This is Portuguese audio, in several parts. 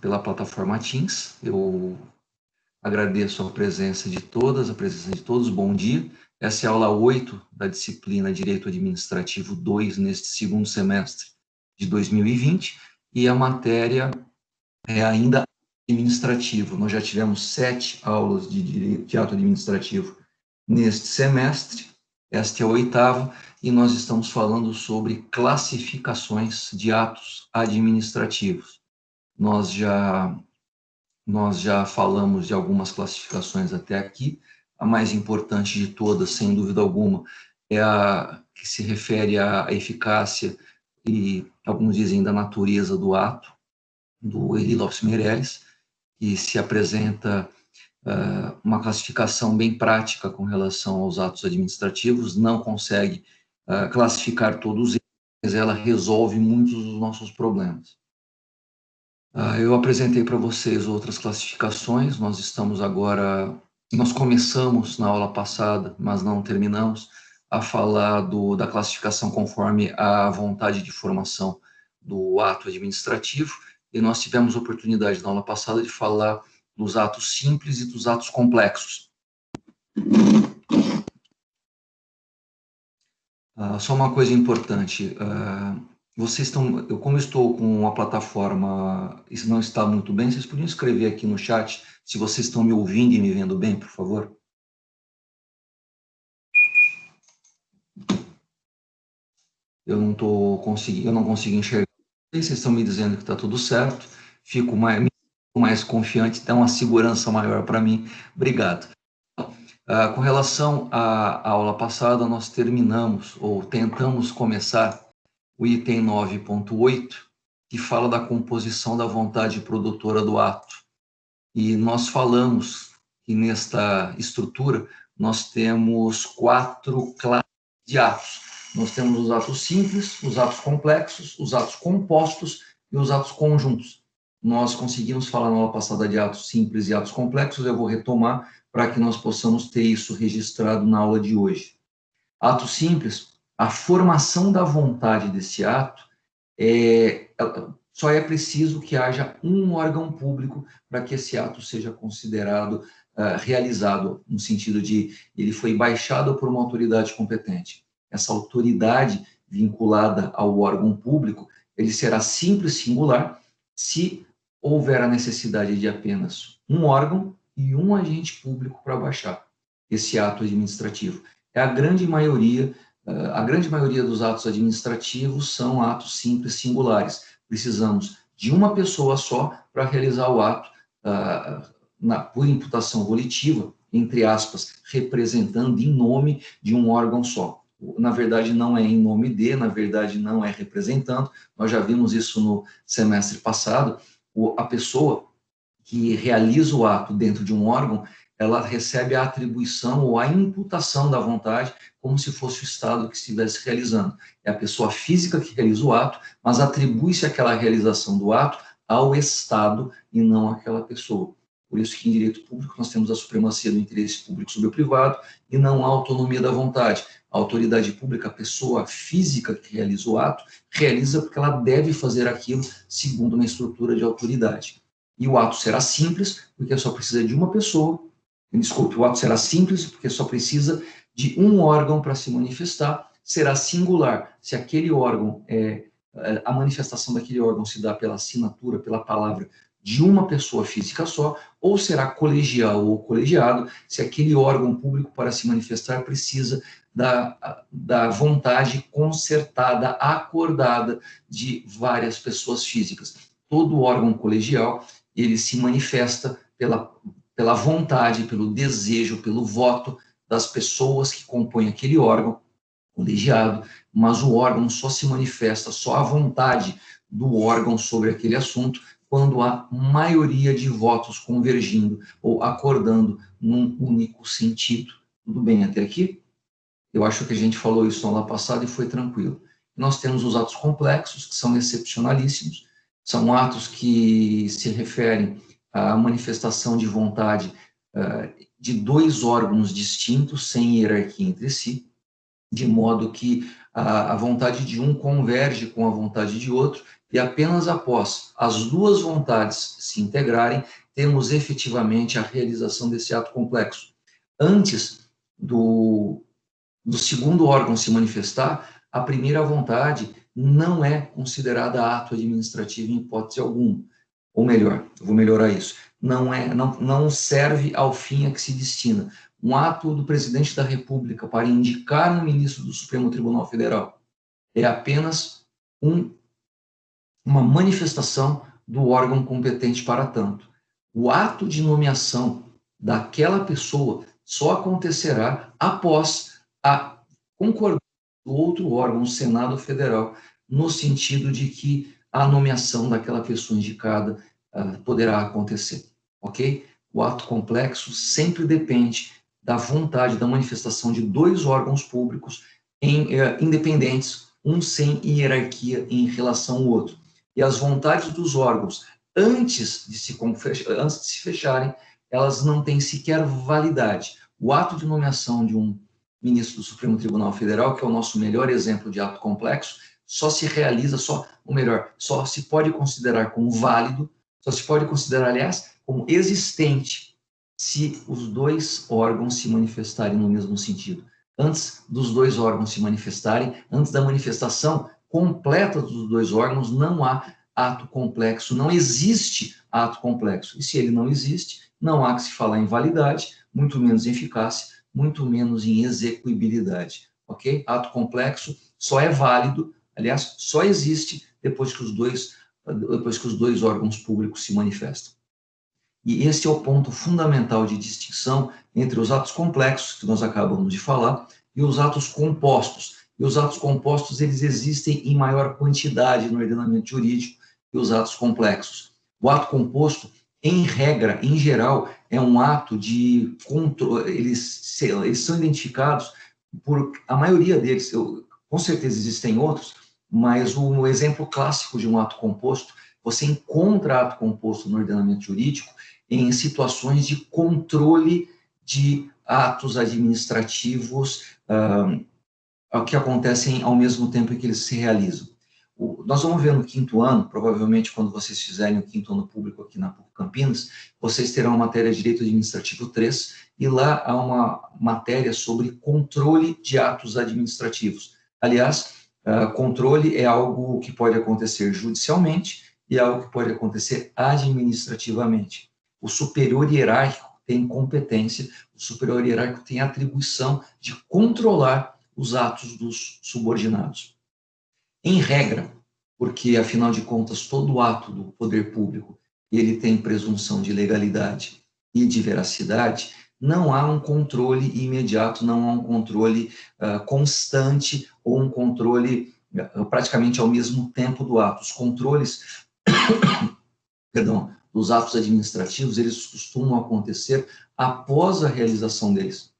pela plataforma Teams. Eu agradeço a presença de todas, Bom dia. Essa é a aula 8 da disciplina Direito Administrativo 2, neste segundo semestre de 2020, e a matéria é ainda administrativo. Nós já tivemos 7 aulas de ato administrativo neste semestre, esta é a 8ª, e nós estamos falando sobre classificações de atos administrativos. Nós já falamos de algumas classificações até aqui. A mais importante de todas, sem dúvida alguma, é a que se refere à eficácia e, alguns dizem, da natureza do ato, do Elie Lopes Meireles, que se apresenta uma classificação bem prática com relação aos atos administrativos, não consegue classificar todos eles, mas ela resolve muitos dos nossos problemas. Eu apresentei para vocês outras classificações, nós começamos na aula passada, mas não terminamos, a falar da classificação conforme a vontade de formação do ato administrativo, e nós tivemos oportunidade na aula passada de falar dos atos simples e dos atos complexos. Só uma coisa importante, como eu estou com a plataforma, isso não está muito bem, vocês podiam escrever aqui no chat se vocês estão me ouvindo e me vendo bem, por favor? Eu não consigo enxergar. Vocês estão me dizendo que está tudo certo, fico mais confiante, dá uma segurança maior para mim. Obrigado. Com relação à aula passada, nós terminamos, ou tentamos começar, o item 9.8, que fala da composição da vontade produtora do ato. E nós falamos que nesta estrutura nós temos 4 classes de atos. Nós temos os atos simples, os atos complexos, os atos compostos e os atos conjuntos. Nós conseguimos falar na aula passada de atos simples e atos complexos, eu vou retomar para que nós possamos ter isso registrado na aula de hoje. Ato simples, a formação da vontade desse ato só é preciso que haja um órgão público para que esse ato seja considerado realizado, no sentido de ele foi baixado por uma autoridade competente. Essa autoridade vinculada ao órgão público, ele será simples singular se houver a necessidade de apenas um órgão e um agente público para baixar esse ato administrativo. A grande maioria dos atos administrativos são atos simples singulares. Precisamos de uma pessoa só para realizar o ato por imputação volitiva, entre aspas, representando em nome de um órgão só. Na verdade, não é em nome de, na verdade, não é representando. Nós já vimos isso no semestre passado. A pessoa que realiza o ato dentro de um órgão, ela recebe a atribuição ou a imputação da vontade como se fosse o Estado que estivesse realizando. É a pessoa física que realiza o ato, mas atribui-se aquela realização do ato ao Estado e não àquela pessoa. Por isso que em direito público nós temos a supremacia do interesse público sobre o privado e não a autonomia da vontade. A autoridade pública, a pessoa física que realiza o ato, realiza porque ela deve fazer aquilo segundo uma estrutura de autoridade. E o ato será simples, porque só precisa de uma pessoa. Desculpe, o ato será simples, porque só precisa de um órgão para se manifestar. Será singular, se aquele órgão, a manifestação daquele órgão se dá pela assinatura, pela palavra de uma pessoa física só, ou será colegial ou colegiado, se aquele órgão público, para se manifestar, precisa da vontade concertada, acordada de várias pessoas físicas. Todo órgão colegial, ele se manifesta pela vontade, pelo desejo, pelo voto das pessoas que compõem aquele órgão colegiado, mas o órgão só se manifesta, só a vontade do órgão sobre aquele assunto, quando há maioria de votos convergindo ou acordando num único sentido. Tudo bem até aqui? Eu acho que a gente falou isso na aula passada e foi tranquilo. Nós temos os atos complexos, que são excepcionalíssimos, são atos que se referem à manifestação de vontade de 2 órgãos distintos, sem hierarquia entre si. de modo que a vontade de um converge com a vontade de outro, e apenas após as duas vontades se integrarem, temos efetivamente a realização desse ato complexo. Antes do segundo órgão se manifestar, a primeira vontade não é considerada ato administrativo em hipótese alguma. Ou melhor, eu vou melhorar isso, não serve ao fim a que se destina. Um ato do presidente da República para indicar um ministro do Supremo Tribunal Federal é apenas uma manifestação do órgão competente para tanto. O ato de nomeação daquela pessoa só acontecerá após a concordância do outro órgão, o Senado Federal, no sentido de que a nomeação daquela pessoa indicada poderá acontecer, ok? O ato complexo sempre depende da vontade, da manifestação de dois órgãos públicos independentes, um sem hierarquia em relação ao outro. E as vontades dos órgãos, antes de se fecharem, elas não têm sequer validade. O ato de nomeação de um ministro do Supremo Tribunal Federal, que é o nosso melhor exemplo de ato complexo, só se realiza, só se pode considerar como válido, só se pode considerar, aliás, como existente, se os dois órgãos se manifestarem no mesmo sentido. Antes dos dois órgãos se manifestarem, antes da manifestação completa dos dois órgãos, não há ato complexo, não existe ato complexo. E se ele não existe, não há que se falar em validade, muito menos em eficácia, muito menos em execuibilidade, ok? Ato complexo só é válido, aliás, só existe depois que os dois órgãos públicos se manifestam. E esse é o ponto fundamental de distinção entre os atos complexos, que nós acabamos de falar, e os atos compostos. E os atos compostos, eles existem em maior quantidade no ordenamento jurídico que os atos complexos. O ato composto, em regra, em geral, é um ato de controle, eles são identificados por, a maioria deles, com certeza existem outros, mas o exemplo clássico de um ato composto, você encontra ato composto no ordenamento jurídico em situações de controle de atos administrativos que acontecem ao mesmo tempo em que eles se realizam. Nós vamos ver no quinto ano, provavelmente quando vocês fizerem o quinto ano público aqui na PUC Campinas, vocês terão a matéria Direito Administrativo 3, e lá há uma matéria sobre controle de atos administrativos. Aliás, controle é algo que pode acontecer judicialmente e é algo que pode acontecer administrativamente. O superior hierárquico tem competência, o superior hierárquico tem atribuição de controlar os atos dos subordinados. Em regra, porque, afinal de contas, todo ato do poder público ele tem presunção de legalidade e de veracidade, não há um controle imediato, não há um controle constante ou um controle praticamente ao mesmo tempo do ato. Os controles dos atos administrativos, eles costumam acontecer após a realização deles.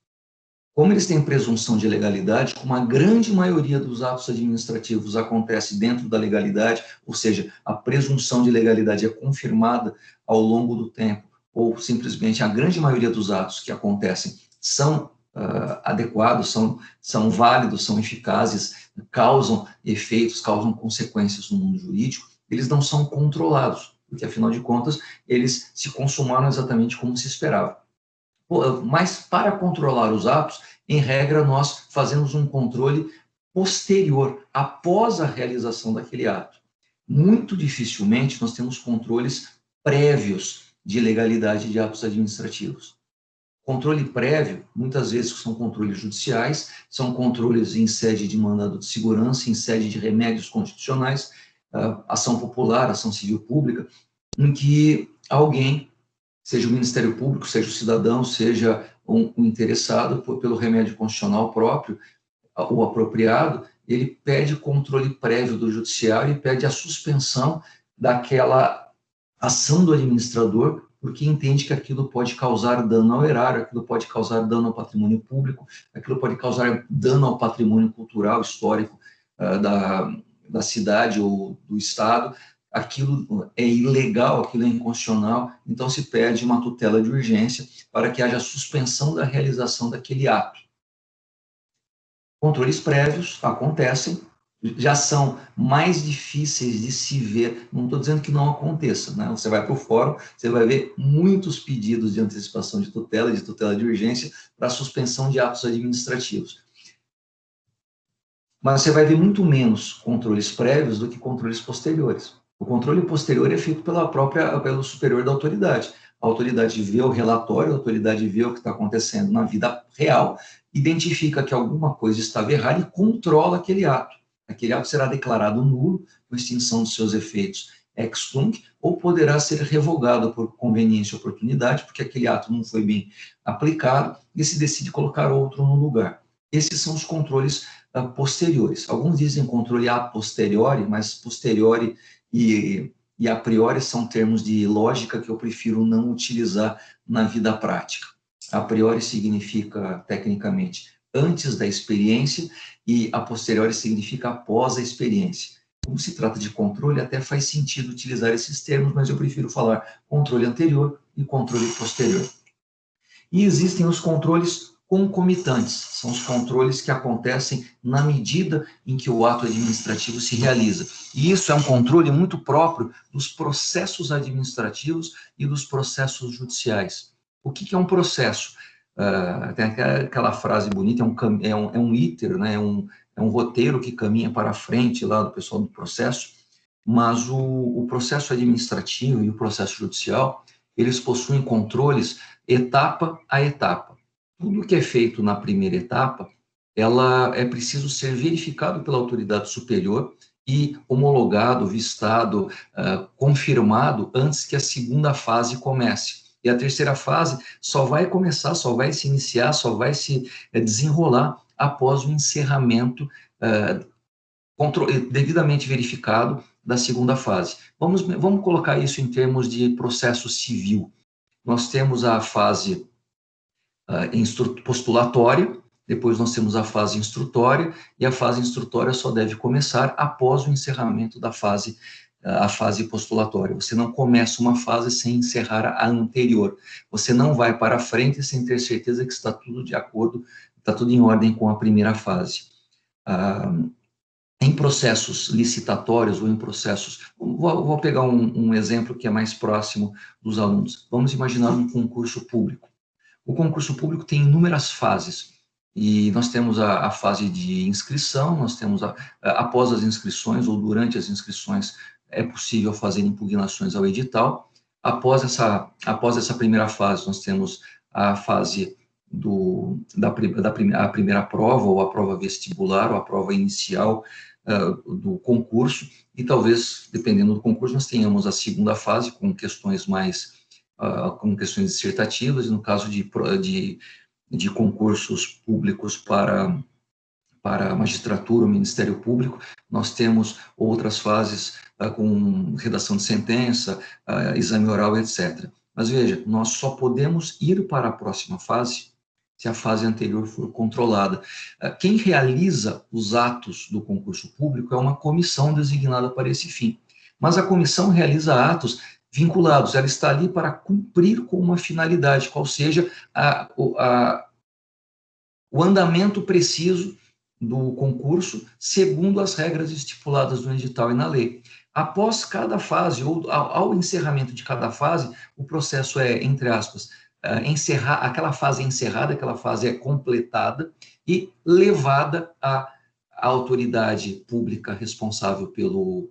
Como eles têm presunção de legalidade, como a grande maioria dos atos administrativos acontece dentro da legalidade, ou seja, a presunção de legalidade é confirmada ao longo do tempo, ou simplesmente a grande maioria dos atos que acontecem são adequados, são válidos, são eficazes, causam efeitos, causam consequências no mundo jurídico, eles não são controlados, porque, afinal de contas, eles se consumaram exatamente como se esperava. Mas, para controlar os atos, em regra, nós fazemos um controle posterior, após a realização daquele ato. Muito dificilmente nós temos controles prévios de legalidade de atos administrativos. Controle prévio, muitas vezes, são controles judiciais, são controles em sede de mandado de segurança, em sede de remédios constitucionais, ação popular, ação civil pública, em que alguém, seja o Ministério Público, seja o cidadão, seja um interessado pelo remédio constitucional próprio, o apropriado, ele pede controle prévio do judiciário e pede a suspensão daquela ação do administrador, porque entende que aquilo pode causar dano ao erário, aquilo pode causar dano ao patrimônio público, aquilo pode causar dano ao patrimônio cultural, histórico da cidade ou do estado. Aquilo é ilegal, aquilo é inconstitucional, então se pede uma tutela de urgência para que haja suspensão da realização daquele ato. Controles prévios acontecem, já são mais difíceis de se ver. Não estou dizendo que não aconteça, né? Você vai para o fórum, você vai ver muitos pedidos de antecipação de tutela de urgência para suspensão de atos administrativos. Mas você vai ver muito menos controles prévios do que controles posteriores. O controle posterior é feito pelo superior da autoridade. A autoridade vê o relatório, a autoridade vê o que está acontecendo na vida real, identifica que alguma coisa estava errada e controla aquele ato. Aquele ato será declarado nulo, com extinção dos seus efeitos ex tunc, ou poderá ser revogado por conveniência e oportunidade, porque aquele ato não foi bem aplicado, e se decide colocar outro no lugar. Esses são os controles posteriores. Alguns dizem controle a posteriori, mas posteriori e a priori são termos de lógica que eu prefiro não utilizar na vida prática. A priori significa, tecnicamente, antes da experiência, e a posteriori significa após a experiência. Como se trata de controle, até faz sentido utilizar esses termos, mas eu prefiro falar controle anterior e controle posterior. E existem os controles concomitantes, são os controles que acontecem na medida em que o ato administrativo se realiza. E isso é um controle muito próprio dos processos administrativos e dos processos judiciais. O que é um processo? Tem aquela frase bonita, é um iter, né? É um roteiro que caminha para frente lá do pessoal do processo, mas o processo administrativo e o processo judicial, eles possuem controles etapa a etapa. Tudo que é feito na primeira etapa, ela é preciso ser verificado pela autoridade superior e homologado, vistado, confirmado antes que a segunda fase comece. E a terceira fase só vai começar, só vai se iniciar, só vai se desenrolar após o encerramento devidamente verificado da segunda fase. Vamos colocar isso em termos de processo civil. Nós temos a fase postulatória, depois nós temos a fase instrutória, e a fase instrutória só deve começar após o encerramento da fase, a fase postulatória. Você não começa uma fase sem encerrar a anterior. Você não vai para frente sem ter certeza que está tudo de acordo, está tudo em ordem com a primeira fase. Em processos licitatórios ou em processos... Vou pegar um exemplo que é mais próximo dos alunos. Vamos imaginar um concurso público. O concurso público tem inúmeras fases, e nós temos a fase de inscrição, nós temos após as inscrições ou durante as inscrições é possível fazer impugnações ao edital. Após essa primeira fase, nós temos a fase a primeira prova, ou a prova vestibular, ou a prova inicial do concurso, e talvez, dependendo do concurso, nós tenhamos a segunda fase, com questões dissertativas, e no caso de concursos públicos para a magistratura, o Ministério Público, nós temos outras fases com redação de sentença, exame oral, etc. Mas veja, nós só podemos ir para a próxima fase se a fase anterior for controlada. Quem realiza os atos do concurso público é uma comissão designada para esse fim. Mas a comissão realiza atos vinculados, ela está ali para cumprir com uma finalidade, qual seja o andamento preciso do concurso, segundo as regras estipuladas no edital e na lei. Após cada fase, ou ao encerramento de cada fase, o processo é, entre aspas, aquela fase é encerrada, aquela fase é completada e levada à autoridade pública responsável pelo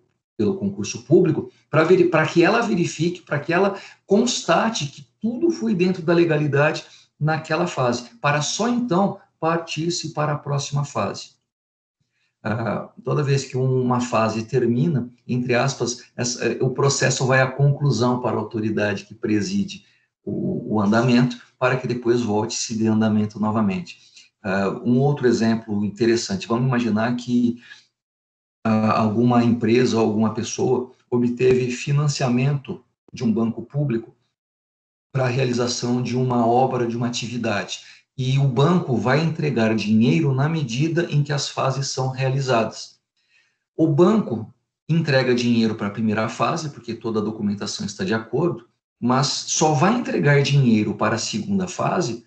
concurso público, para que ela verifique, para que ela constate que tudo foi dentro da legalidade naquela fase, para só então partir-se para a próxima fase. Toda vez que uma fase termina, entre aspas, o processo vai à conclusão para a autoridade que preside o andamento, para que depois volte e se dê andamento novamente. Um outro exemplo interessante, vamos imaginar que alguma empresa ou alguma pessoa obteve financiamento de um banco público para a realização de uma obra, de uma atividade, e o banco vai entregar dinheiro na medida em que as fases são realizadas. O banco entrega dinheiro para a primeira fase, porque toda a documentação está de acordo, mas só vai entregar dinheiro para a segunda fase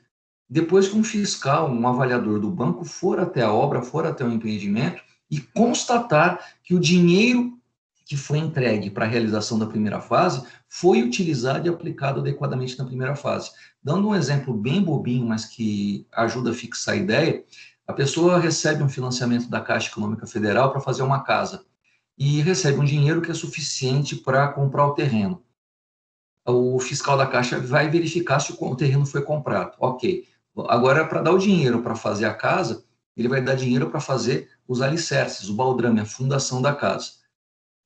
depois que um fiscal, um avaliador do banco for até a obra, for até o empreendimento e constatar que o dinheiro que foi entregue para a realização da primeira fase foi utilizado e aplicado adequadamente na primeira fase. Dando um exemplo bem bobinho, mas que ajuda a fixar a ideia, a pessoa recebe um financiamento da Caixa Econômica Federal para fazer uma casa e recebe um dinheiro que é suficiente para comprar o terreno. O fiscal da Caixa vai verificar se o terreno foi comprado. Ok. Agora, para dar o dinheiro para fazer a casa, ele vai dar dinheiro para fazer os alicerces, o baldrame, a fundação da casa.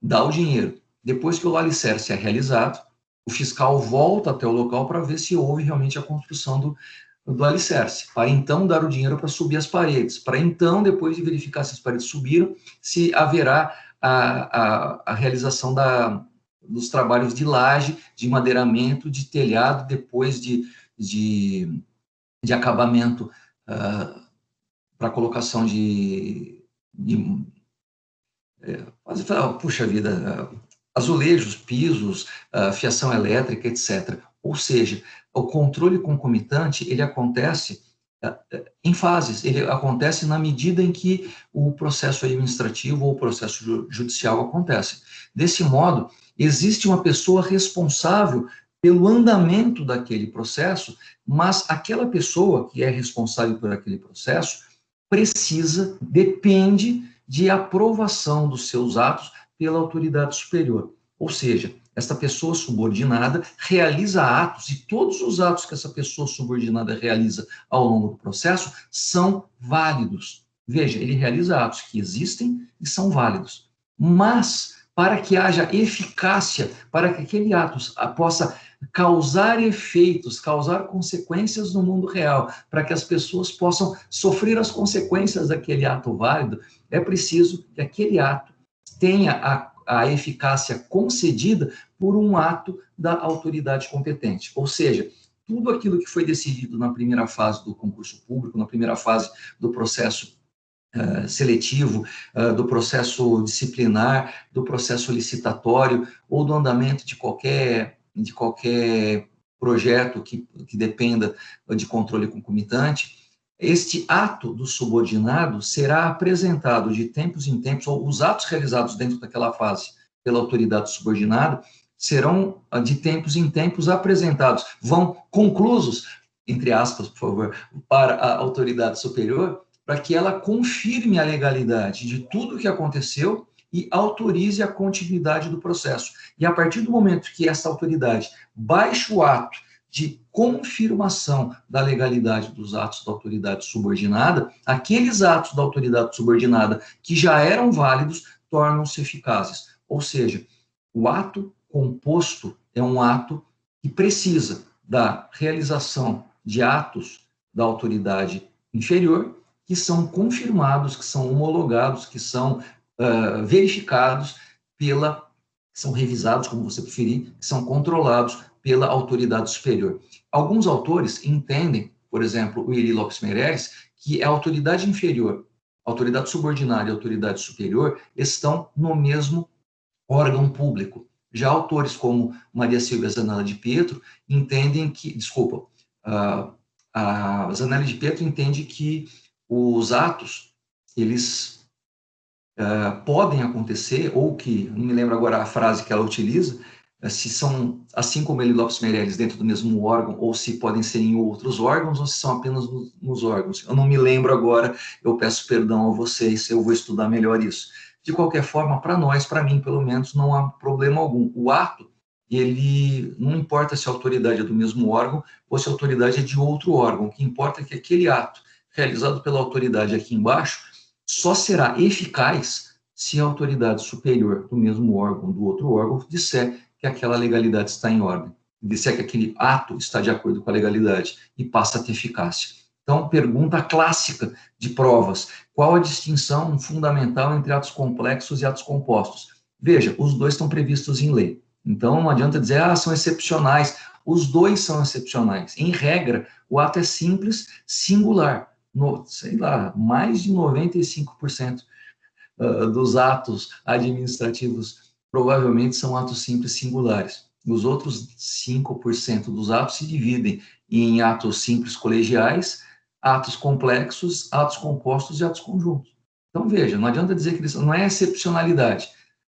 Dá o dinheiro. Depois que o alicerce é realizado, o fiscal volta até o local para ver se houve realmente a construção do alicerce, para então dar o dinheiro para subir as paredes, para então, depois de verificar se as paredes subiram, se haverá a realização dos trabalhos de laje, de madeiramento, de telhado, depois de acabamento para colocação puxa vida, azulejos, pisos, fiação elétrica, etc. Ou seja, o controle concomitante, ele acontece em fases, ele acontece na medida em que o processo administrativo ou o processo judicial acontece. Desse modo, existe uma pessoa responsável pelo andamento daquele processo, mas aquela pessoa que é responsável por aquele processo depende de aprovação dos seus atos pela autoridade superior. Ou seja, esta pessoa subordinada realiza atos, e todos os atos que essa pessoa subordinada realiza ao longo do processo são válidos. Veja, ele realiza atos que existem e são válidos. Mas, para que haja eficácia, para que aquele ato possa causar efeitos, causar consequências no mundo real, para que as pessoas possam sofrer as consequências daquele ato válido, é preciso que aquele ato tenha a eficácia concedida por um ato da autoridade competente. Ou seja, tudo aquilo que foi decidido na primeira fase do concurso público, na primeira fase do processo seletivo, do processo disciplinar, do processo licitatório ou do andamento de qualquer projeto que dependa de controle concomitante, este ato do subordinado será apresentado de tempos em tempos, ou os atos realizados dentro daquela fase pela autoridade subordinada serão de tempos em tempos apresentados, vão conclusos, entre aspas, por favor, para a autoridade superior, para que ela confirme a legalidade de tudo o que aconteceu e autorize a continuidade do processo. E a partir do momento que essa autoridade baixa o ato de confirmação da legalidade dos atos da autoridade subordinada, aqueles atos da autoridade subordinada que já eram válidos tornam-se eficazes. Ou seja, o ato composto é um ato que precisa da realização de atos da autoridade inferior, que são confirmados, que são homologados, que são verificados são revisados, como você preferir, que são controlados pela autoridade superior. Alguns autores entendem, por exemplo, o Iri Lopes Meireles, que a autoridade inferior, a autoridade subordinada e a autoridade superior estão no mesmo órgão público. Já autores como Maria Silvia Zanella de Pietro entendem que, a Zanella de Pietro entende que os atos, eles podem acontecer, ou que, não me lembro agora a frase que ela utiliza, se são, assim como ele Lopes Meireles, dentro do mesmo órgão, ou se podem ser em outros órgãos, ou se são apenas nos órgãos. Eu não me lembro agora, eu peço perdão a vocês, eu vou estudar melhor isso. De qualquer forma, para nós, para mim, pelo menos, não há problema algum. O ato, ele não importa se a autoridade é do mesmo órgão ou se a autoridade é de outro órgão. O que importa é que aquele ato realizado pela autoridade aqui embaixo só será eficaz se a autoridade superior do mesmo órgão, do outro órgão, disser que aquela legalidade está em ordem, disser que aquele ato está de acordo com a legalidade e passa a ter eficácia. Então, pergunta clássica de provas: qual a distinção fundamental entre atos complexos e atos compostos? Veja, os dois estão previstos em lei. Então, não adianta dizer, são excepcionais. Os dois são excepcionais. Em regra, o ato é simples, singular. Mais de 95% dos atos administrativos provavelmente são atos simples singulares. Os outros 5% dos atos se dividem em atos simples colegiais, atos complexos, atos compostos e atos conjuntos. Então, veja, não adianta dizer que eles, não é excepcionalidade.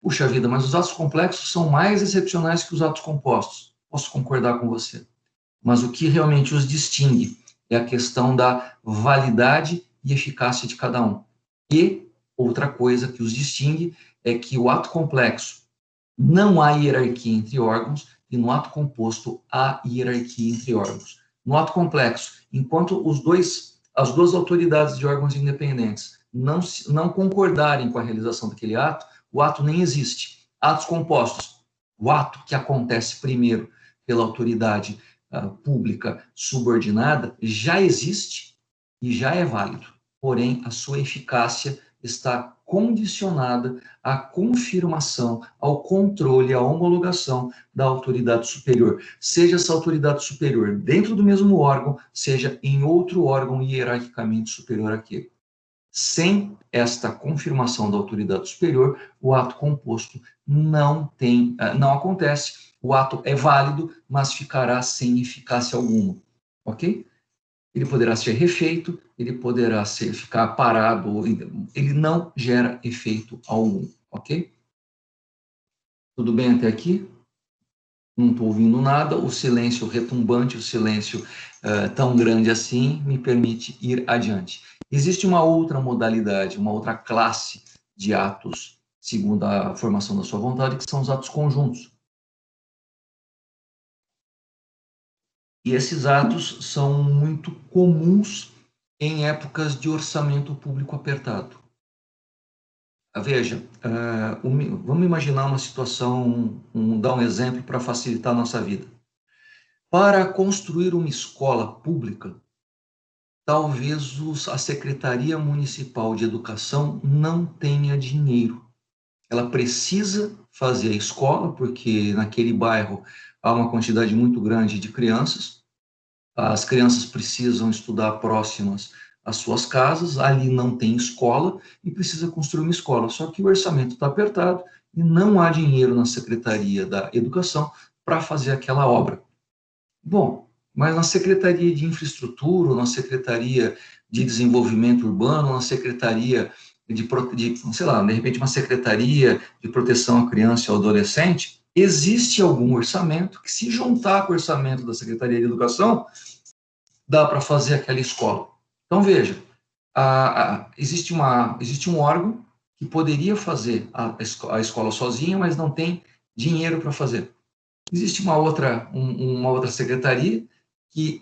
Puxa vida, mas os atos complexos são mais excepcionais que os atos compostos. Posso concordar com você. Mas o que realmente os distingue é a questão da validade e eficácia de cada um. E outra coisa que os distingue é que o ato complexo não há hierarquia entre órgãos e no ato composto há hierarquia entre órgãos. No ato complexo, enquanto as duas autoridades de órgãos independentes não concordarem com a realização daquele ato, o ato nem existe. Atos compostos, o ato que acontece primeiro pela autoridade pública subordinada já existe e já é válido, porém a sua eficácia está condicionada à confirmação, ao controle, à homologação da autoridade superior, seja essa autoridade superior dentro do mesmo órgão, seja em outro órgão hierarquicamente superior àquele. Sem esta confirmação da autoridade superior, o ato composto não acontece. O ato é válido, mas ficará sem eficácia alguma, ok? Ele poderá ser refeito, ele poderá ficar parado, ele não gera efeito algum, ok? Tudo bem até aqui? Não estou ouvindo nada, o silêncio retumbante, o silêncio tão grande assim, me permite ir adiante. Existe uma outra modalidade, uma outra classe de atos, segundo a formação da sua vontade, que são os atos conjuntos. E esses atos são muito comuns em épocas de orçamento público apertado. Veja, vamos imaginar uma situação, dar um exemplo para facilitar a nossa vida. Para construir uma escola pública, talvez a Secretaria Municipal de Educação não tenha dinheiro. Ela precisa fazer a escola, porque naquele bairro há uma quantidade muito grande de crianças, as crianças precisam estudar próximas às suas casas, ali não tem escola e precisa construir uma escola. Só que o orçamento está apertado e não há dinheiro na Secretaria da Educação para fazer aquela obra. Bom, mas na Secretaria de Infraestrutura, na Secretaria de Desenvolvimento Urbano, na Secretaria sei lá, de repente uma Secretaria de Proteção à Criança e ao Adolescente, existe algum orçamento que, se juntar com o orçamento da Secretaria de Educação, dá para fazer aquela escola. Então, veja, existe um órgão que poderia fazer a escola sozinha, mas não tem dinheiro para fazer. Existe uma outra secretaria que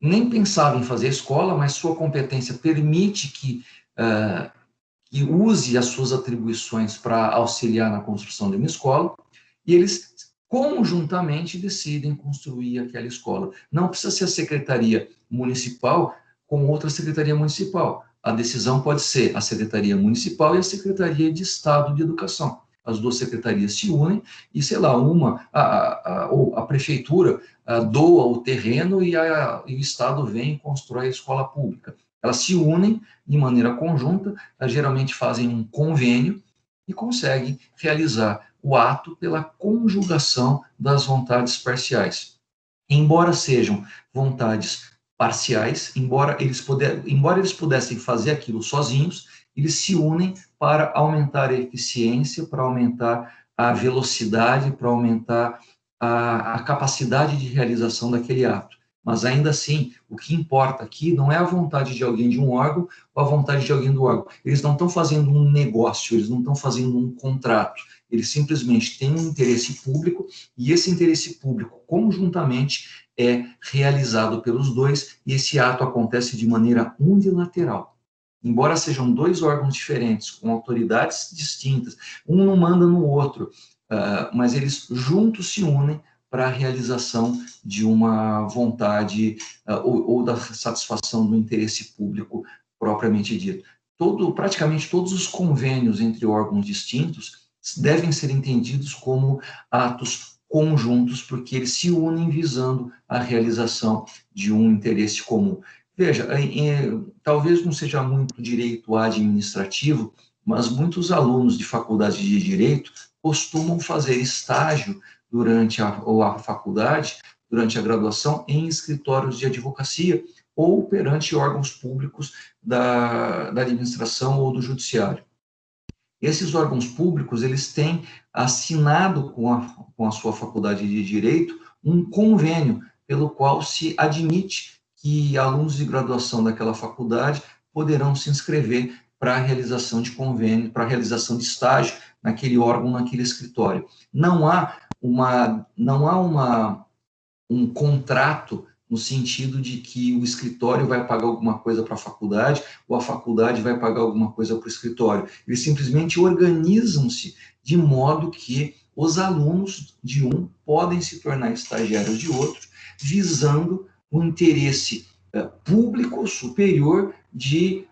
nem pensava em fazer escola, mas sua competência permite que use as suas atribuições para auxiliar na construção de uma escola, e eles conjuntamente decidem construir aquela escola. Não precisa ser a secretaria municipal com outra secretaria municipal. A decisão pode ser a Secretaria Municipal e a Secretaria de Estado de Educação. As duas secretarias se unem e, sei lá, a prefeitura doa o terreno e o Estado vem e constrói a escola pública. Elas se unem de maneira conjunta, geralmente fazem um convênio e conseguem realizar o ato pela conjugação das vontades parciais. Embora sejam vontades parciais, embora eles pudessem fazer aquilo sozinhos, eles se unem para aumentar a eficiência, para aumentar a velocidade, para aumentar a capacidade de realização daquele ato. Mas ainda assim, o que importa aqui não é a vontade de alguém de um órgão ou a vontade de alguém do órgão. Eles não estão fazendo um negócio, eles não estão fazendo um contrato. Eles simplesmente têm um interesse público e esse interesse público, conjuntamente, é realizado pelos dois e esse ato acontece de maneira unilateral. Embora sejam dois órgãos diferentes, com autoridades distintas, um não manda no outro, mas eles juntos se unem para a realização de uma vontade ou da satisfação do interesse público propriamente dito. Praticamente todos os convênios entre órgãos distintos devem ser entendidos como atos conjuntos, porque eles se unem visando a realização de um interesse comum. Veja, talvez não seja muito direito administrativo, mas muitos alunos de faculdade de direito costumam fazer estágio durante a faculdade, durante a graduação, em escritórios de advocacia ou perante órgãos públicos da administração ou do judiciário. Esses órgãos públicos, eles têm assinado com a sua faculdade de Direito um convênio pelo qual se admite que alunos de graduação daquela faculdade poderão se inscrever para a realização de convênio, para a realização de estágio naquele órgão, naquele escritório. Não há um contrato no sentido de que o escritório vai pagar alguma coisa para a faculdade ou a faculdade vai pagar alguma coisa para o escritório. Eles simplesmente organizam-se de modo que os alunos de um podem se tornar estagiários de outro, visando o interesse público superior de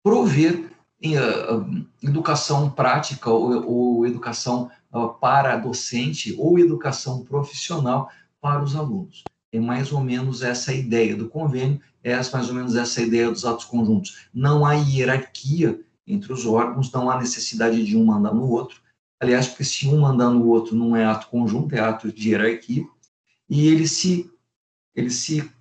prover educação prática ou educação para docente ou educação profissional para os alunos. É mais ou menos essa a ideia do convênio, é mais ou menos essa a ideia dos atos conjuntos. Não há hierarquia entre os órgãos, não há necessidade de um mandar no outro. Aliás, porque se um mandar no outro não é ato conjunto, é ato de hierarquia, e eles se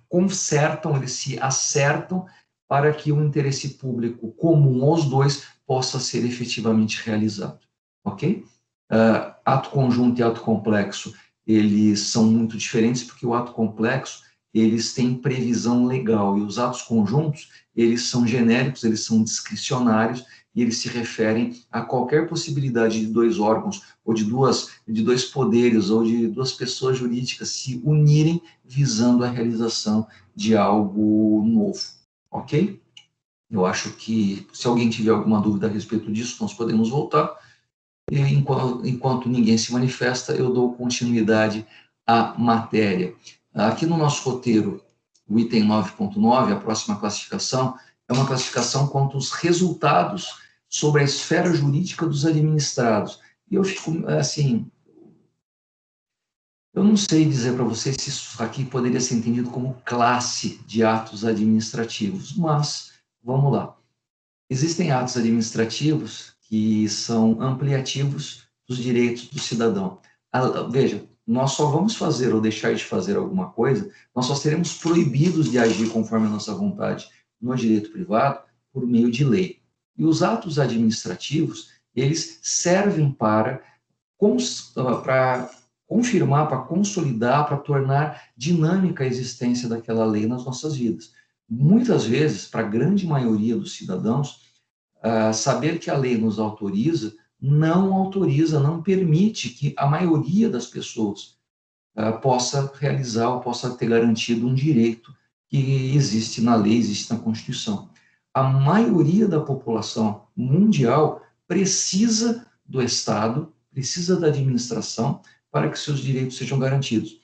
consertam, eles se acertam para que o interesse público comum aos dois possa ser efetivamente realizado. Ok? Ato conjunto e ato complexo, eles são muito diferentes, porque o ato complexo, eles têm previsão legal, e os atos conjuntos, eles são genéricos, eles são discricionários, e eles se referem a qualquer possibilidade de dois órgãos, ou de dois poderes, ou de duas pessoas jurídicas se unirem visando a realização de algo novo, ok? Eu acho que, se alguém tiver alguma dúvida a respeito disso, nós podemos voltar. E enquanto ninguém se manifesta, eu dou continuidade à matéria. Aqui no nosso roteiro, o item 9.9, a próxima classificação, é uma classificação quanto aos resultados sobre a esfera jurídica dos administrados. E eu fico, assim, eu não sei dizer para vocês se isso aqui poderia ser entendido como classe de atos administrativos, mas vamos lá. Existem atos administrativos que são ampliativos dos direitos do cidadão. Veja, nós só vamos fazer ou deixar de fazer alguma coisa, nós só seremos proibidos de agir conforme a nossa vontade no direito privado por meio de lei. E os atos administrativos, eles servem para confirmar, para consolidar, para tornar dinâmica a existência daquela lei nas nossas vidas. Muitas vezes, para a grande maioria dos cidadãos, saber que a lei nos autoriza, não permite que a maioria das pessoas possa realizar ou possa ter garantido um direito que existe na lei, existe na Constituição. A maioria da população mundial precisa do Estado, precisa da administração para que seus direitos sejam garantidos.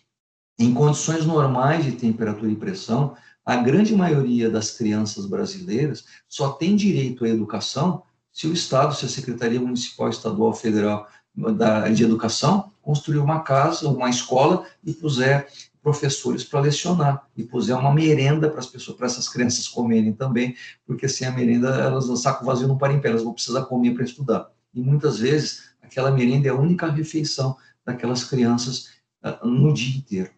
Em condições normais de temperatura e pressão, a grande maioria das crianças brasileiras só tem direito à educação se o Estado, se a Secretaria Municipal, Estadual, Federal de Educação construir uma casa, uma escola e puser professores para lecionar e puser uma merenda para as pessoas, para essas crianças comerem também, porque sem a merenda elas o saco vazio não para em pé, elas vão precisar comer para estudar. E muitas vezes aquela merenda é a única refeição daquelas crianças no dia inteiro.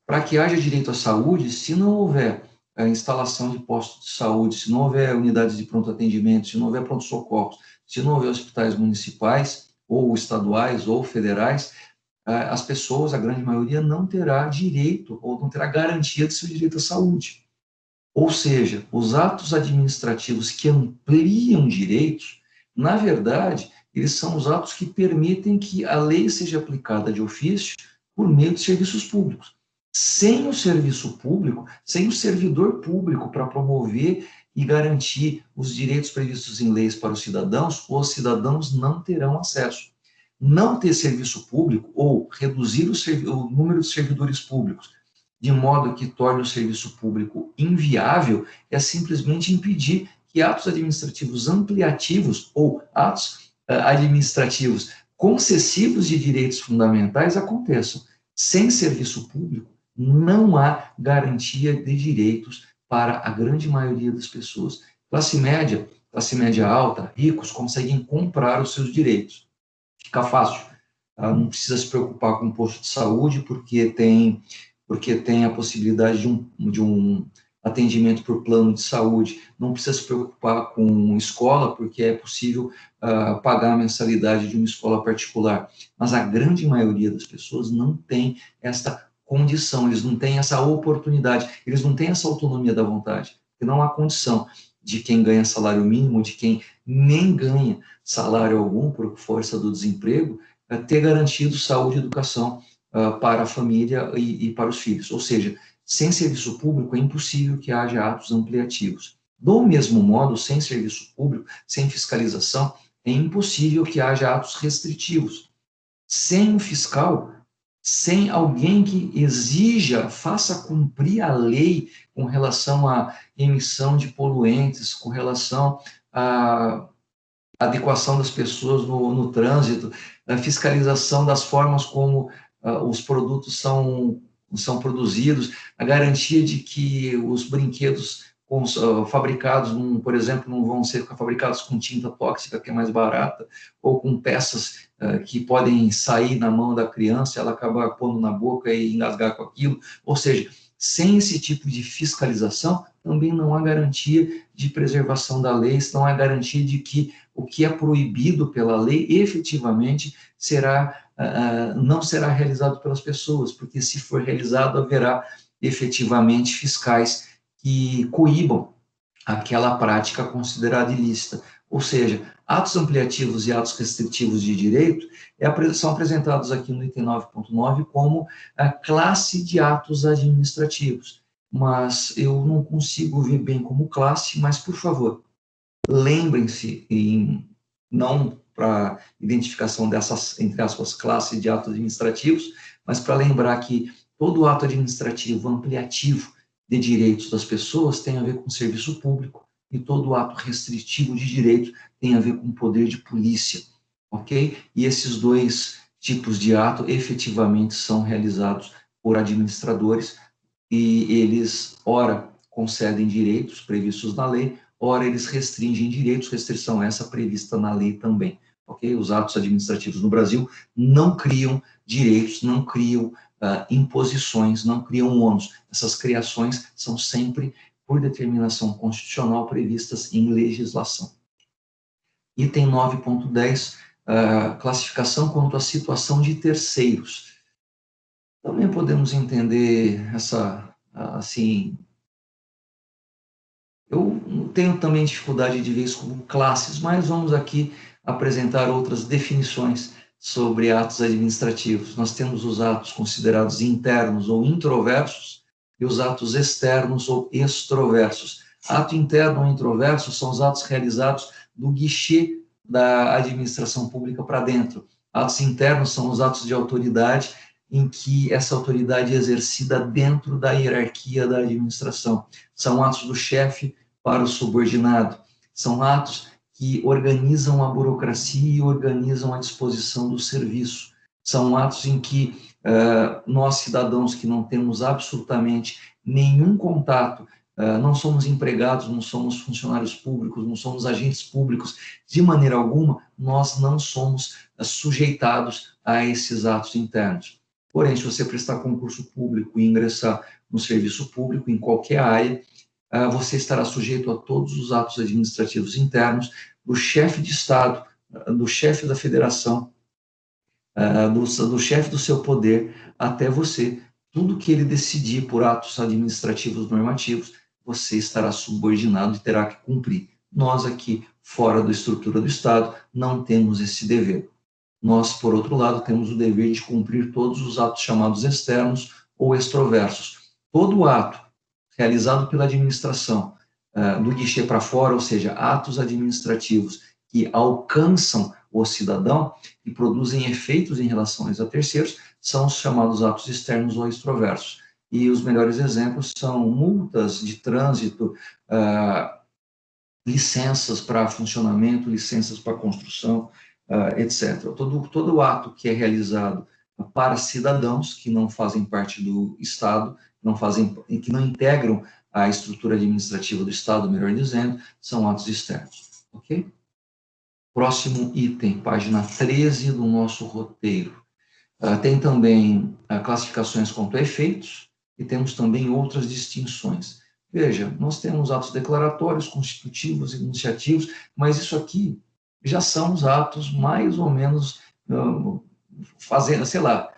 Para que haja direito à saúde, se não houver a instalação de postos de saúde, se não houver unidades de pronto atendimento, se não houver pronto-socorros, se não houver hospitais municipais, ou estaduais, ou federais, as pessoas, a grande maioria, não terá direito, ou não terá garantia de seu direito à saúde. Ou seja, os atos administrativos que ampliam direitos, na verdade, eles são os atos que permitem que a lei seja aplicada de ofício por meio de serviços públicos. Sem o serviço público, sem o servidor público para promover e garantir os direitos previstos em leis para os cidadãos não terão acesso. Não ter serviço público ou reduzir o número de servidores públicos de modo que torne o serviço público inviável é simplesmente impedir que atos administrativos ampliativos ou atos administrativos concessivos de direitos fundamentais aconteçam. Sem serviço público, não há garantia de direitos para a grande maioria das pessoas. Classe média alta, ricos, conseguem comprar os seus direitos. Fica fácil. Não precisa se preocupar com o posto de saúde, porque tem a possibilidade de um atendimento por plano de saúde. Não precisa se preocupar com escola, porque é possível pagar a mensalidade de uma escola particular. Mas a grande maioria das pessoas não tem esta condição, eles não têm essa oportunidade, eles não têm essa autonomia da vontade, porque não há condição de quem ganha salário mínimo, de quem nem ganha salário algum por força do desemprego, ter garantido saúde e educação para a família e para os filhos. Ou seja, sem serviço público é impossível que haja atos ampliativos. Do mesmo modo, sem serviço público, sem fiscalização, é impossível que haja atos restritivos. Sem um fiscal, sem alguém que exija, faça cumprir a lei com relação à emissão de poluentes, com relação à adequação das pessoas no trânsito, a fiscalização das formas como os produtos são produzidos, a garantia de que os brinquedos fabricados, por exemplo, não vão ser fabricados com tinta tóxica, que é mais barata, ou com peças que podem sair na mão da criança, ela acaba pondo na boca e engasgar com aquilo. Ou seja, sem esse tipo de fiscalização, também não há garantia de preservação da lei, não há garantia de que o que é proibido pela lei efetivamente não será realizado pelas pessoas, porque se for realizado, haverá efetivamente fiscais que coíbam aquela prática considerada ilícita. Ou seja, atos ampliativos e atos restritivos de direito são apresentados aqui no item 9.9 como a classe de atos administrativos. Mas eu não consigo ver bem como classe, mas, por favor, lembrem-se, não para identificação dessas, entre aspas, classes de atos administrativos, mas para lembrar que todo ato administrativo ampliativo de direitos das pessoas tem a ver com serviço público e todo ato restritivo de direito tem a ver com poder de polícia, ok? E esses dois tipos de ato efetivamente são realizados por administradores e eles, ora, concedem direitos previstos na lei, ora, eles restringem direitos, restrição essa prevista na lei também, ok? Os atos administrativos no Brasil não criam direitos, não criam imposições, não criam ônus. Essas criações são sempre por determinação constitucional previstas em legislação. Item 9.10, classificação quanto à situação de terceiros. Também podemos entender assim, eu tenho também dificuldade de ver isso como classes, mas vamos aqui apresentar outras definições sobre atos administrativos. Nós temos os atos considerados internos ou introversos e os atos externos ou extroversos. Ato interno ou introverso são os atos realizados do guichê da administração pública para dentro. Atos internos são os atos de autoridade em que essa autoridade é exercida dentro da hierarquia da administração. São atos do chefe para o subordinado. São atos que organizam a burocracia e organizam a disposição do serviço. São atos em que nós, cidadãos que não temos absolutamente nenhum contato, não somos empregados, não somos funcionários públicos, não somos agentes públicos, de maneira alguma, nós não somos sujeitados a esses atos internos. Porém, se você prestar concurso público e ingressar no serviço público, em qualquer área, você estará sujeito a todos os atos administrativos internos do chefe de Estado, do chefe da federação, do chefe do seu poder, até você. Tudo que ele decidir por atos administrativos normativos, você estará subordinado e terá que cumprir. Nós aqui, fora da estrutura do Estado, não temos esse dever. Nós, por outro lado, temos o dever de cumprir todos os atos chamados externos ou extroversos. Todo ato realizado pela administração, do guichê para fora, ou seja, atos administrativos que alcançam o cidadão e produzem efeitos em relação a terceiros, são os chamados atos externos ou extroversos. E os melhores exemplos são multas de trânsito, licenças para funcionamento, licenças para construção, etc. Todo ato que é realizado para cidadãos que não fazem parte do Estado, que não integram a estrutura administrativa do Estado, melhor dizendo, são atos externos, ok? Próximo item, página 13 do nosso roteiro. Tem também classificações quanto a efeitos e temos também outras distinções. Veja, nós temos atos declaratórios, constitutivos, iniciativos, mas isso aqui já são os atos mais ou menos fazendo, sei lá,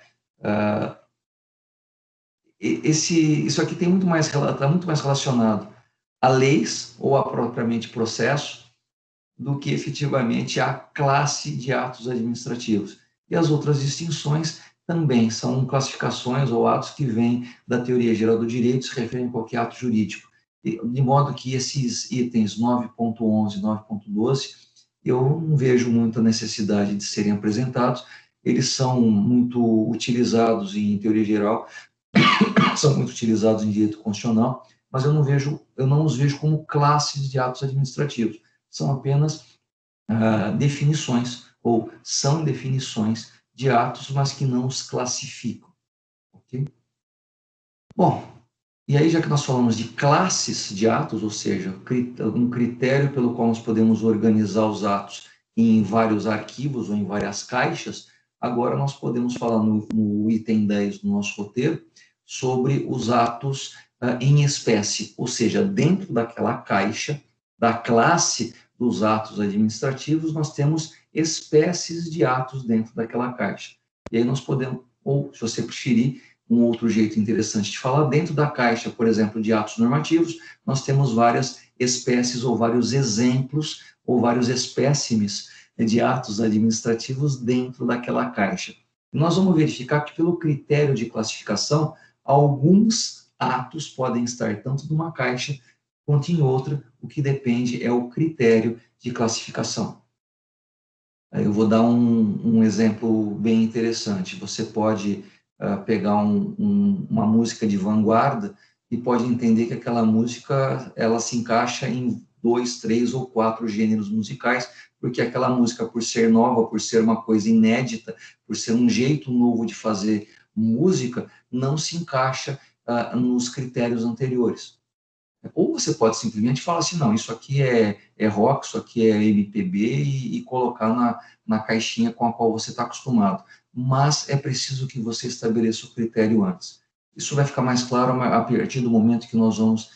isso aqui tem está muito mais relacionado a leis ou a propriamente processo do que efetivamente a classe de atos administrativos. E as outras distinções também são classificações ou atos que vêm da teoria geral do direito, se referem a qualquer ato jurídico. De modo que esses itens 9.11 e 9.12, eu não vejo muita necessidade de serem apresentados, eles são muito utilizados em teoria geral, são muito utilizados em direito constitucional, mas eu não os vejo como classes de atos administrativos. São apenas definições, ou são definições de atos, mas que não os classificam. Ok? Bom, e aí, já que nós falamos de classes de atos, ou seja, um critério pelo qual nós podemos organizar os atos em vários arquivos ou em várias caixas, agora nós podemos falar no item 10 do nosso roteiro sobre os atos em espécie, ou seja, dentro daquela caixa, da classe dos atos administrativos, nós temos espécies de atos dentro daquela caixa. E aí nós podemos, ou se você preferir, um outro jeito interessante de falar, dentro da caixa, por exemplo, de atos normativos, nós temos várias espécies ou vários exemplos ou vários espécimes de atos administrativos dentro daquela caixa. E nós vamos verificar que, pelo critério de classificação, alguns atos podem estar tanto numa caixa quanto em outra, o que depende é o critério de classificação. Eu vou dar um exemplo bem interessante. Você pode pegar uma música de vanguarda e pode entender que aquela música ela se encaixa em 2, 3 ou 4 gêneros musicais, porque aquela música, por ser nova, por ser uma coisa inédita, por ser um jeito novo de fazer música, não se encaixa nos critérios anteriores. Ou você pode simplesmente falar assim, não, isso aqui é rock, isso aqui é MPB e colocar na caixinha com a qual você está acostumado. Mas é preciso que você estabeleça o critério antes. Isso vai ficar mais claro a partir do momento que nós vamos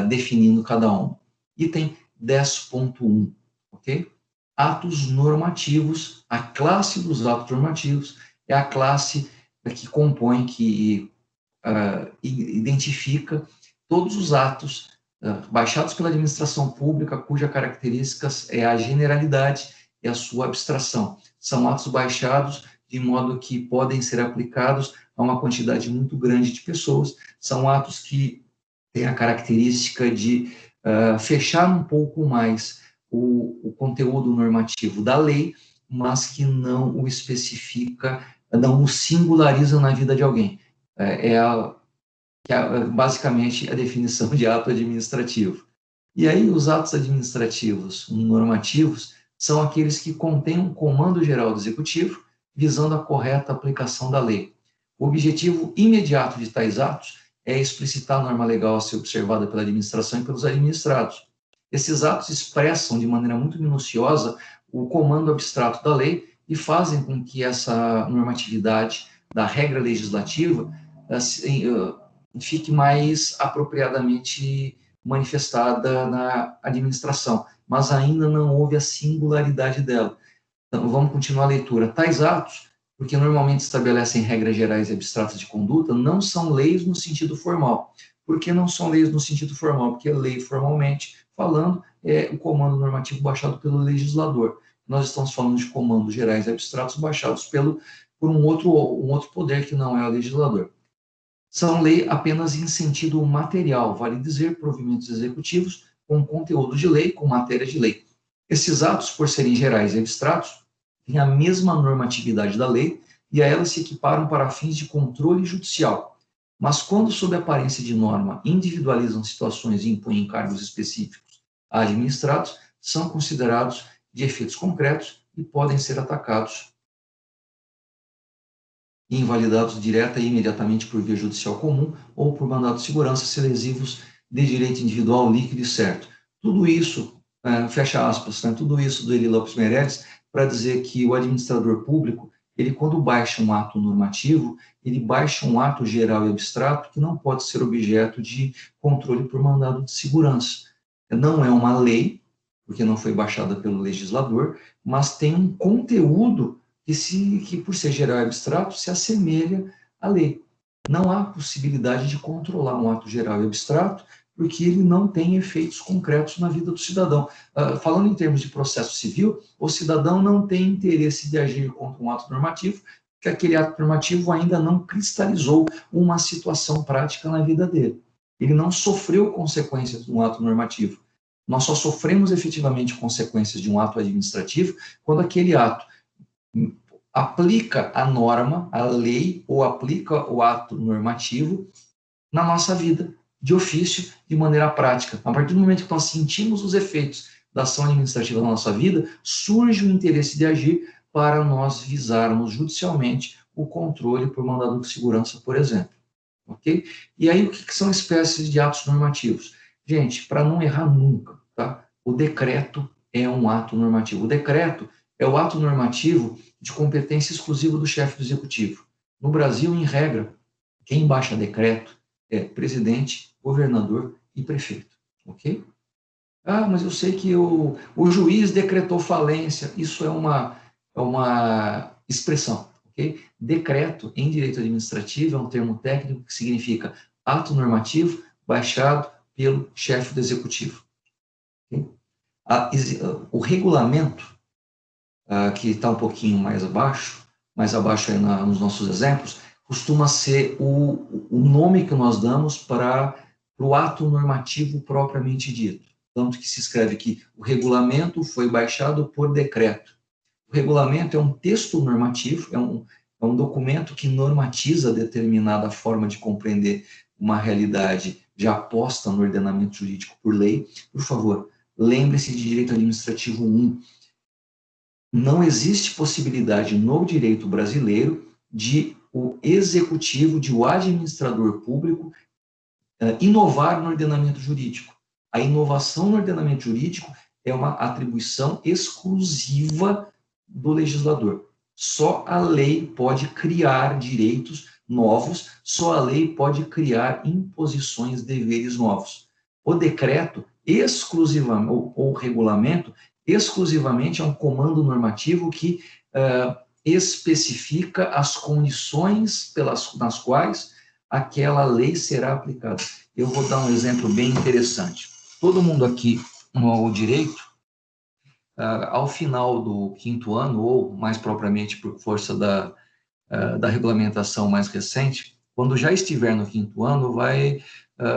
definindo cada um. Item 10.1, ok? Atos normativos, a classe dos atos normativos é a classe que compõe, que identifica todos os atos baixados pela administração pública, cuja característica é a generalidade e a sua abstração. São atos baixados de modo que podem ser aplicados a uma quantidade muito grande de pessoas. São atos que têm a característica de fechar um pouco mais o conteúdo normativo da lei, mas que não o especifica, não o singulariza na vida de alguém. Que é basicamente a definição de ato administrativo. E aí, os atos administrativos normativos são aqueles que contêm um comando geral do Executivo visando a correta aplicação da lei. O objetivo imediato de tais atos é explicitar a norma legal a ser observada pela administração e pelos administrados. Esses atos expressam de maneira muito minuciosa o comando abstrato da lei e fazem com que essa normatividade da regra legislativa fique mais apropriadamente manifestada na administração, mas ainda não houve a singularidade dela. Então, vamos continuar a leitura. Tais atos, porque normalmente estabelecem regras gerais e abstratas de conduta, não são leis no sentido formal. Por que não são leis no sentido formal? Porque lei, formalmente falando, é o comando normativo baixado pelo legislador. Nós estamos falando de comandos gerais e abstratos baixados por um outro poder que não é o legislador. São lei apenas em sentido material, vale dizer, provimentos executivos com conteúdo de lei, com matéria de lei. Esses atos, por serem gerais e abstratos, têm a mesma normatividade da lei e a elas se equiparam para fins de controle judicial. Mas quando, sob aparência de norma, individualizam situações e impõem encargos específicos a administrados, são considerados de efeitos concretos e podem ser atacados e invalidados direta e imediatamente por via judicial comum ou por mandado de segurança, se lesivos de direito individual líquido e certo. Tudo isso, fecha aspas, tudo isso do Eli Lopes Meirelles, para dizer que o administrador público ele quando baixa um ato normativo, ele baixa um ato geral e abstrato que não pode ser objeto de controle por mandado de segurança. Não é uma lei, porque não foi baixada pelo legislador, mas tem um conteúdo que por ser geral e abstrato, se assemelha à lei. Não há possibilidade de controlar um ato geral e abstrato, porque ele não tem efeitos concretos na vida do cidadão. Falando em termos de processo civil, o cidadão não tem interesse de agir contra um ato normativo, porque aquele ato normativo ainda não cristalizou uma situação prática na vida dele. Ele não sofreu consequências de um ato normativo. Nós só sofremos efetivamente consequências de um ato administrativo quando aquele ato aplica a norma, a lei, ou aplica o ato normativo na nossa vida, de ofício, de maneira prática. A partir do momento que nós sentimos os efeitos da ação administrativa na nossa vida, surge o interesse de agir para nós visarmos judicialmente o controle por mandado de segurança, por exemplo. Ok? E aí, o que são espécies de atos normativos? Gente, para não errar nunca, tá? O decreto é um ato normativo. O decreto é o ato normativo de competência exclusiva do chefe do executivo. No Brasil, em regra, quem baixa decreto é presidente, governador e prefeito, ok? Mas eu sei que o juiz decretou falência. Isso é uma expressão, ok? Decreto em direito administrativo é um termo técnico que significa ato normativo baixado pelo chefe do executivo. Okay? O regulamento, que está um pouquinho mais abaixo aí nos nossos exemplos, costuma ser o nome que nós damos para o ato normativo propriamente dito. Tanto que se escreve que o regulamento foi baixado por decreto. O regulamento é um texto normativo, é um documento que normatiza determinada forma de compreender uma realidade já posta no ordenamento jurídico por lei. Por favor, lembre-se de direito administrativo 1. Não existe possibilidade no direito brasileiro de o executivo, de o administrador público, inovar no ordenamento jurídico. A inovação no ordenamento jurídico é uma atribuição exclusiva do legislador. Só a lei pode criar direitos novos, só a lei pode criar imposições, deveres novos. O decreto, exclusivamente, ou regulamento, exclusivamente é um comando normativo que especifica as condições nas quais aquela lei será aplicada. Eu vou dar um exemplo bem interessante. Todo mundo aqui no direito, ao final do 5º ano, ou mais propriamente por força da regulamentação mais recente, quando já estiver no 5º ano, vai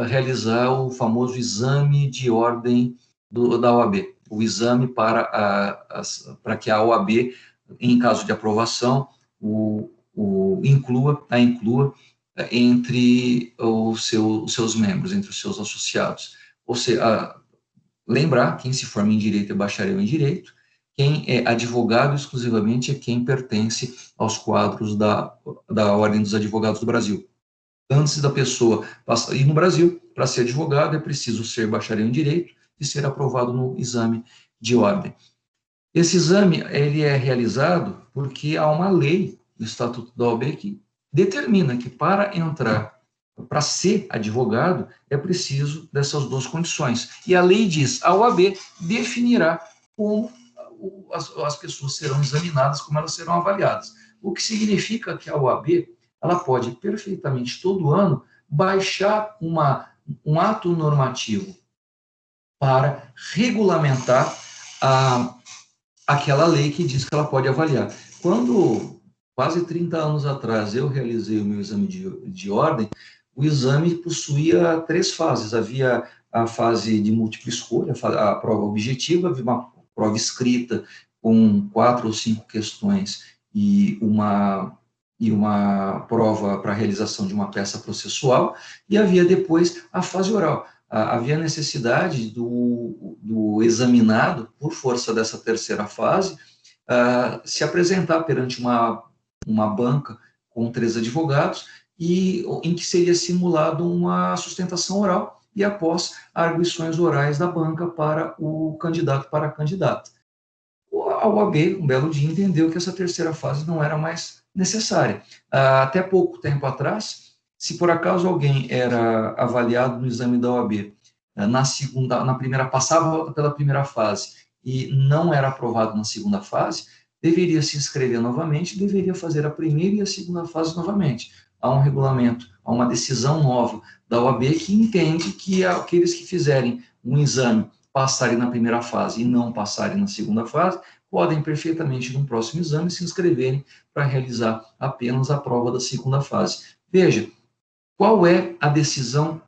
realizar o famoso exame de ordem da OAB, o exame para que a OAB, em caso de aprovação, inclua entre os seus membros, entre os seus associados. Ou seja, lembrar, quem se forma em Direito é bacharel em Direito, quem é advogado exclusivamente é quem pertence aos quadros da Ordem dos Advogados do Brasil. Antes da pessoa ir no Brasil, para ser advogado, é preciso ser bacharel em Direito e ser aprovado no exame de ordem. Esse exame ele é realizado porque há uma lei do Estatuto da OAB que determina que para ser advogado, é preciso dessas duas condições. E a lei diz, a OAB definirá como as pessoas serão examinadas, como elas serão avaliadas. O que significa que a OAB ela pode perfeitamente, todo ano, baixar um ato normativo para regulamentar aquela lei que diz que ela pode avaliar. Quando, quase 30 anos atrás, eu realizei o meu exame de ordem, o exame possuía 3 fases. Havia a fase de múltipla escolha, a prova objetiva, havia uma prova escrita com 4 ou 5 questões e uma prova para a realização de uma peça processual, e havia depois a fase oral. Havia necessidade do examinado, por força dessa terceira fase, se apresentar perante uma banca com 3 advogados, em que seria simulado uma sustentação oral, e após arguições orais da banca para o candidato para a candidata. a OAB, um belo dia, entendeu que essa terceira fase não era mais necessária. Até pouco tempo atrás, se por acaso alguém era avaliado no exame da OAB, na primeira, passava pela primeira fase e não era aprovado na segunda fase, deveria se inscrever novamente, deveria fazer a primeira e a segunda fase novamente. Há um regulamento, há uma decisão nova da OAB que entende que aqueles que fizerem um exame, passarem na primeira fase e não passarem na segunda fase, podem perfeitamente, no próximo exame, se inscreverem para realizar apenas a prova da segunda fase. Veja, qual é a decisão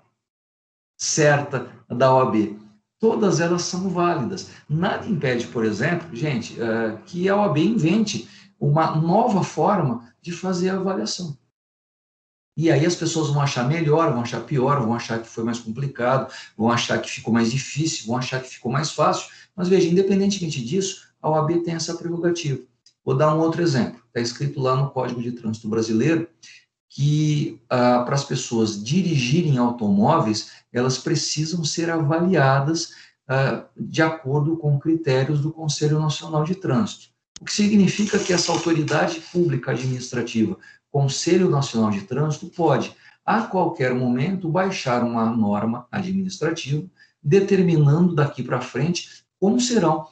certa da OAB? Todas elas são válidas. Nada impede, por exemplo, gente, que a OAB invente uma nova forma de fazer a avaliação. E aí as pessoas vão achar melhor, vão achar pior, vão achar que foi mais complicado, vão achar que ficou mais difícil, vão achar que ficou mais fácil. Mas veja, independentemente disso, a OAB tem essa prerrogativa. Vou dar um outro exemplo. Está escrito lá no Código de Trânsito Brasileiro que para as pessoas dirigirem automóveis, elas precisam ser avaliadas de acordo com critérios do Conselho Nacional de Trânsito. O que significa que essa autoridade pública administrativa, Conselho Nacional de Trânsito, pode, a qualquer momento, baixar uma norma administrativa, determinando daqui para frente como serão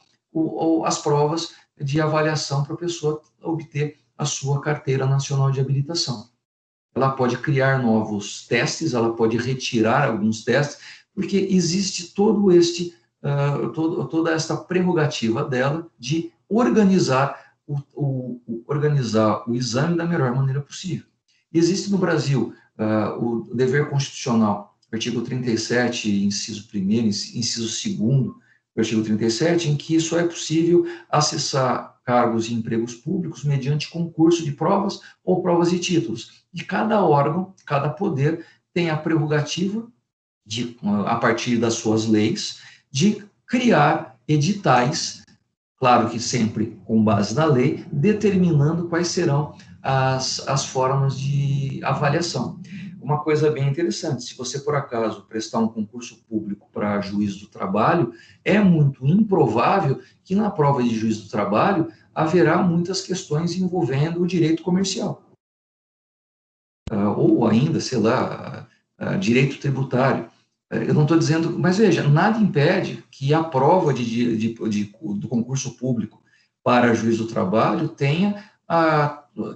as provas de avaliação para a pessoa obter a sua carteira nacional de habilitação. Ela pode criar novos testes, ela pode retirar alguns testes, porque existe toda esta prerrogativa dela de organizar organizar o exame da melhor maneira possível. Existe no Brasil o dever constitucional, artigo 37, inciso 1º, inciso 2º, artigo 37, em que só é possível acessar cargos e empregos públicos mediante concurso de provas ou provas e títulos. E cada órgão, cada poder tem a prerrogativa, a partir das suas leis, de criar editais, claro que sempre com base na lei, determinando quais serão as formas de avaliação. Uma coisa bem interessante, se você, por acaso, prestar um concurso público para juiz do trabalho, é muito improvável que na prova de juiz do trabalho haverá muitas questões envolvendo o direito comercial. Ou ainda, sei lá, direito tributário. Eu não estou dizendo, mas veja, nada impede que a prova do concurso público para juiz do trabalho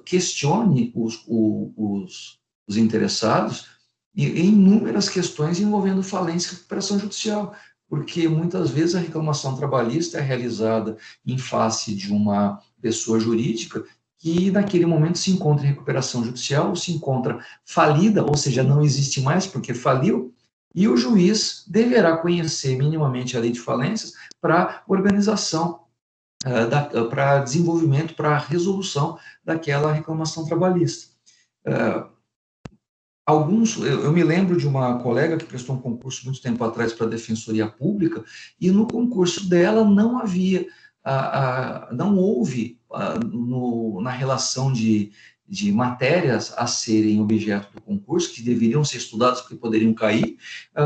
questione os interessados em inúmeras questões envolvendo falência e recuperação judicial, porque muitas vezes a reclamação trabalhista é realizada em face de uma pessoa jurídica que naquele momento se encontra em recuperação judicial, ou se encontra falida, ou seja, não existe mais porque faliu, e o juiz deverá conhecer minimamente a lei de falências para organização, para desenvolvimento, para resolução daquela reclamação trabalhista. Eu me lembro de uma colega que prestou um concurso muito tempo atrás para a Defensoria Pública, e no concurso dela não houve na relação de matérias a serem objeto do concurso, que deveriam ser estudadas porque poderiam cair,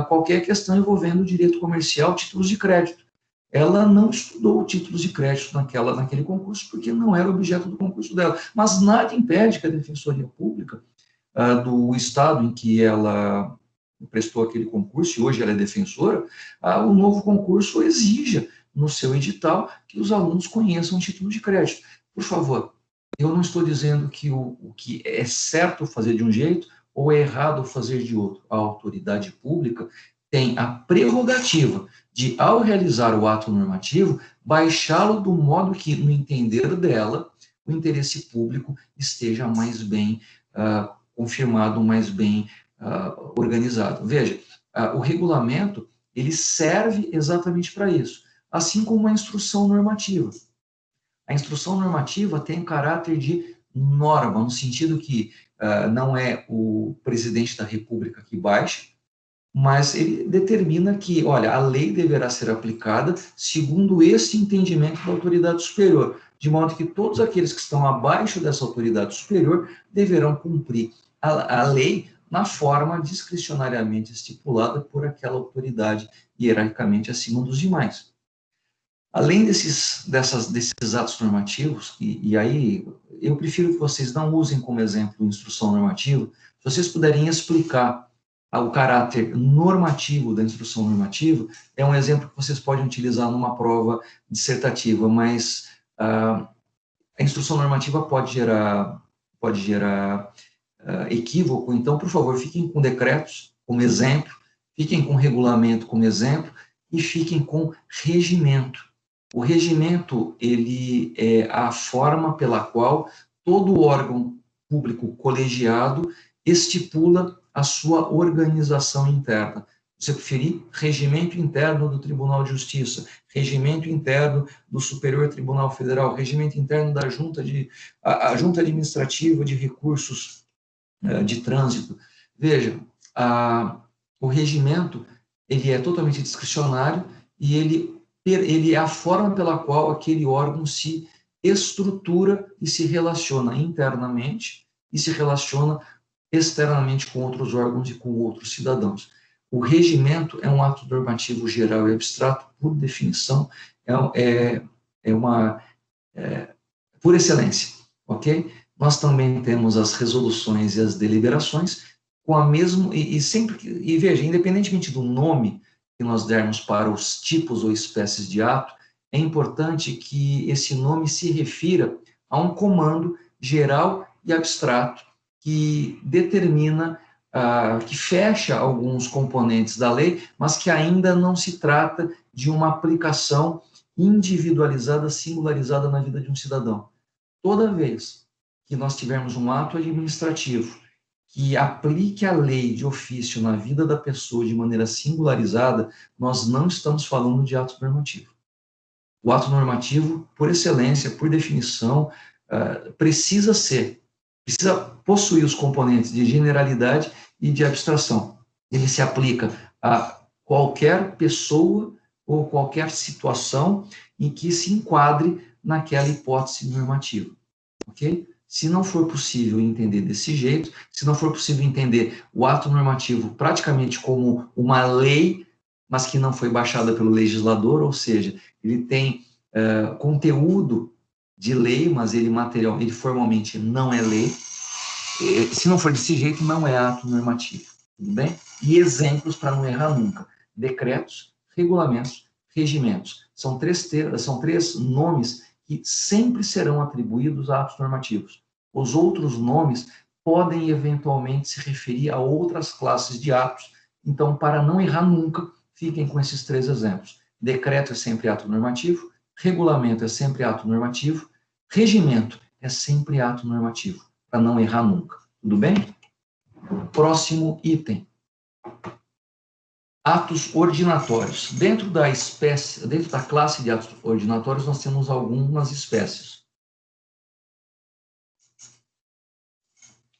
qualquer questão envolvendo direito comercial, títulos de crédito. Ela não estudou títulos de crédito naquele concurso, porque não era objeto do concurso dela. Mas nada impede que a Defensoria Pública do estado em que ela prestou aquele concurso, e hoje ela é defensora, o novo concurso exija no seu edital que os alunos conheçam o título de crédito. Por favor, eu não estou dizendo que o que é certo fazer de um jeito ou é errado fazer de outro. A autoridade pública tem a prerrogativa de, ao realizar o ato normativo, baixá-lo do modo que, no entender dela, o interesse público esteja mais bem confirmado, mais bem organizado. Veja, o regulamento, ele serve exatamente para isso, assim como a instrução normativa. A instrução normativa tem o caráter de norma, no sentido que não é o presidente da República que baixa, mas ele determina que, olha, a lei deverá ser aplicada segundo esse entendimento da autoridade superior, de modo que todos aqueles que estão abaixo dessa autoridade superior deverão cumprir a lei na forma discricionariamente estipulada por aquela autoridade hierarquicamente acima dos demais. Além desses atos normativos, e aí eu prefiro que vocês não usem como exemplo instrução normativa, se vocês puderem explicar o caráter normativo da instrução normativa, é um exemplo que vocês podem utilizar numa prova dissertativa, mas a instrução normativa pode gerar equívoco, então, por favor, fiquem com decretos como exemplo, fiquem com regulamento como exemplo e fiquem com regimento. O regimento, ele é a forma pela qual todo órgão público colegiado estipula a sua organização interna. Se você preferir, regimento interno do Tribunal de Justiça, regimento interno do Superior Tribunal Federal, regimento interno da a Junta Administrativa de Recursos de Trânsito. Veja, o regimento, ele é totalmente discricionário e ele é a forma pela qual aquele órgão se estrutura e se relaciona internamente e se relaciona externamente com outros órgãos e com outros cidadãos. O regimento é um ato normativo geral e abstrato, por definição, por excelência, ok? Nós também temos as resoluções e as deliberações com a mesma, e veja, independentemente do nome que nós dermos para os tipos ou espécies de ato, é importante que esse nome se refira a um comando geral e abstrato que determina, que fecha alguns componentes da lei, mas que ainda não se trata de uma aplicação individualizada, singularizada na vida de um cidadão. Toda vez que nós tivermos um ato administrativo que aplique a lei de ofício na vida da pessoa de maneira singularizada, nós não estamos falando de ato normativo. O ato normativo, por excelência, por definição, precisa possuir os componentes de generalidade e de abstração. Ele se aplica a qualquer pessoa ou qualquer situação em que se enquadre naquela hipótese normativa, ok? Se não for possível entender desse jeito, se não for possível entender o ato normativo praticamente como uma lei, mas que não foi baixada pelo legislador, ou seja, ele tem conteúdo de lei, mas ele formalmente não é lei. Se não for desse jeito, não é ato normativo, tudo bem? E exemplos para não errar nunca: decretos, regulamentos, regimentos. São três nomes que sempre serão atribuídos a atos normativos. Os outros nomes podem eventualmente se referir a outras classes de atos. Então, para não errar nunca, fiquem com esses três exemplos. Decreto é sempre ato normativo, regulamento é sempre ato normativo, regimento é sempre ato normativo, para não errar nunca. Tudo bem? Próximo item. Atos ordinatórios. Dentro da classe de atos ordinatórios, nós temos algumas espécies.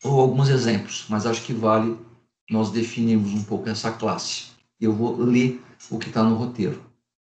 Ou alguns exemplos, mas acho que vale nós definirmos um pouco essa classe. Eu vou ler o que está no roteiro.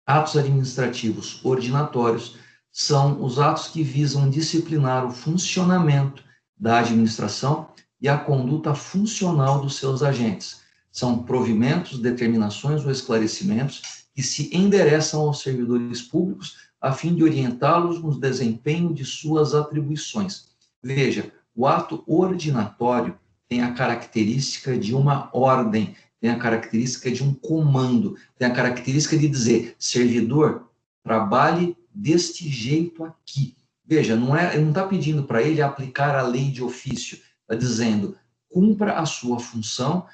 Atos administrativos ordinatórios são os atos que visam disciplinar o funcionamento da administração e a conduta funcional dos seus agentes. São provimentos, determinações ou esclarecimentos que se endereçam aos servidores públicos a fim de orientá-los no desempenho de suas atribuições. Veja, o ato ordinatório tem a característica de uma ordem, tem a característica de um comando, tem a característica de dizer: servidor, trabalhe deste jeito aqui. Veja, ele não está pedindo para ele aplicar a lei de ofício, está dizendo: cumpra a sua função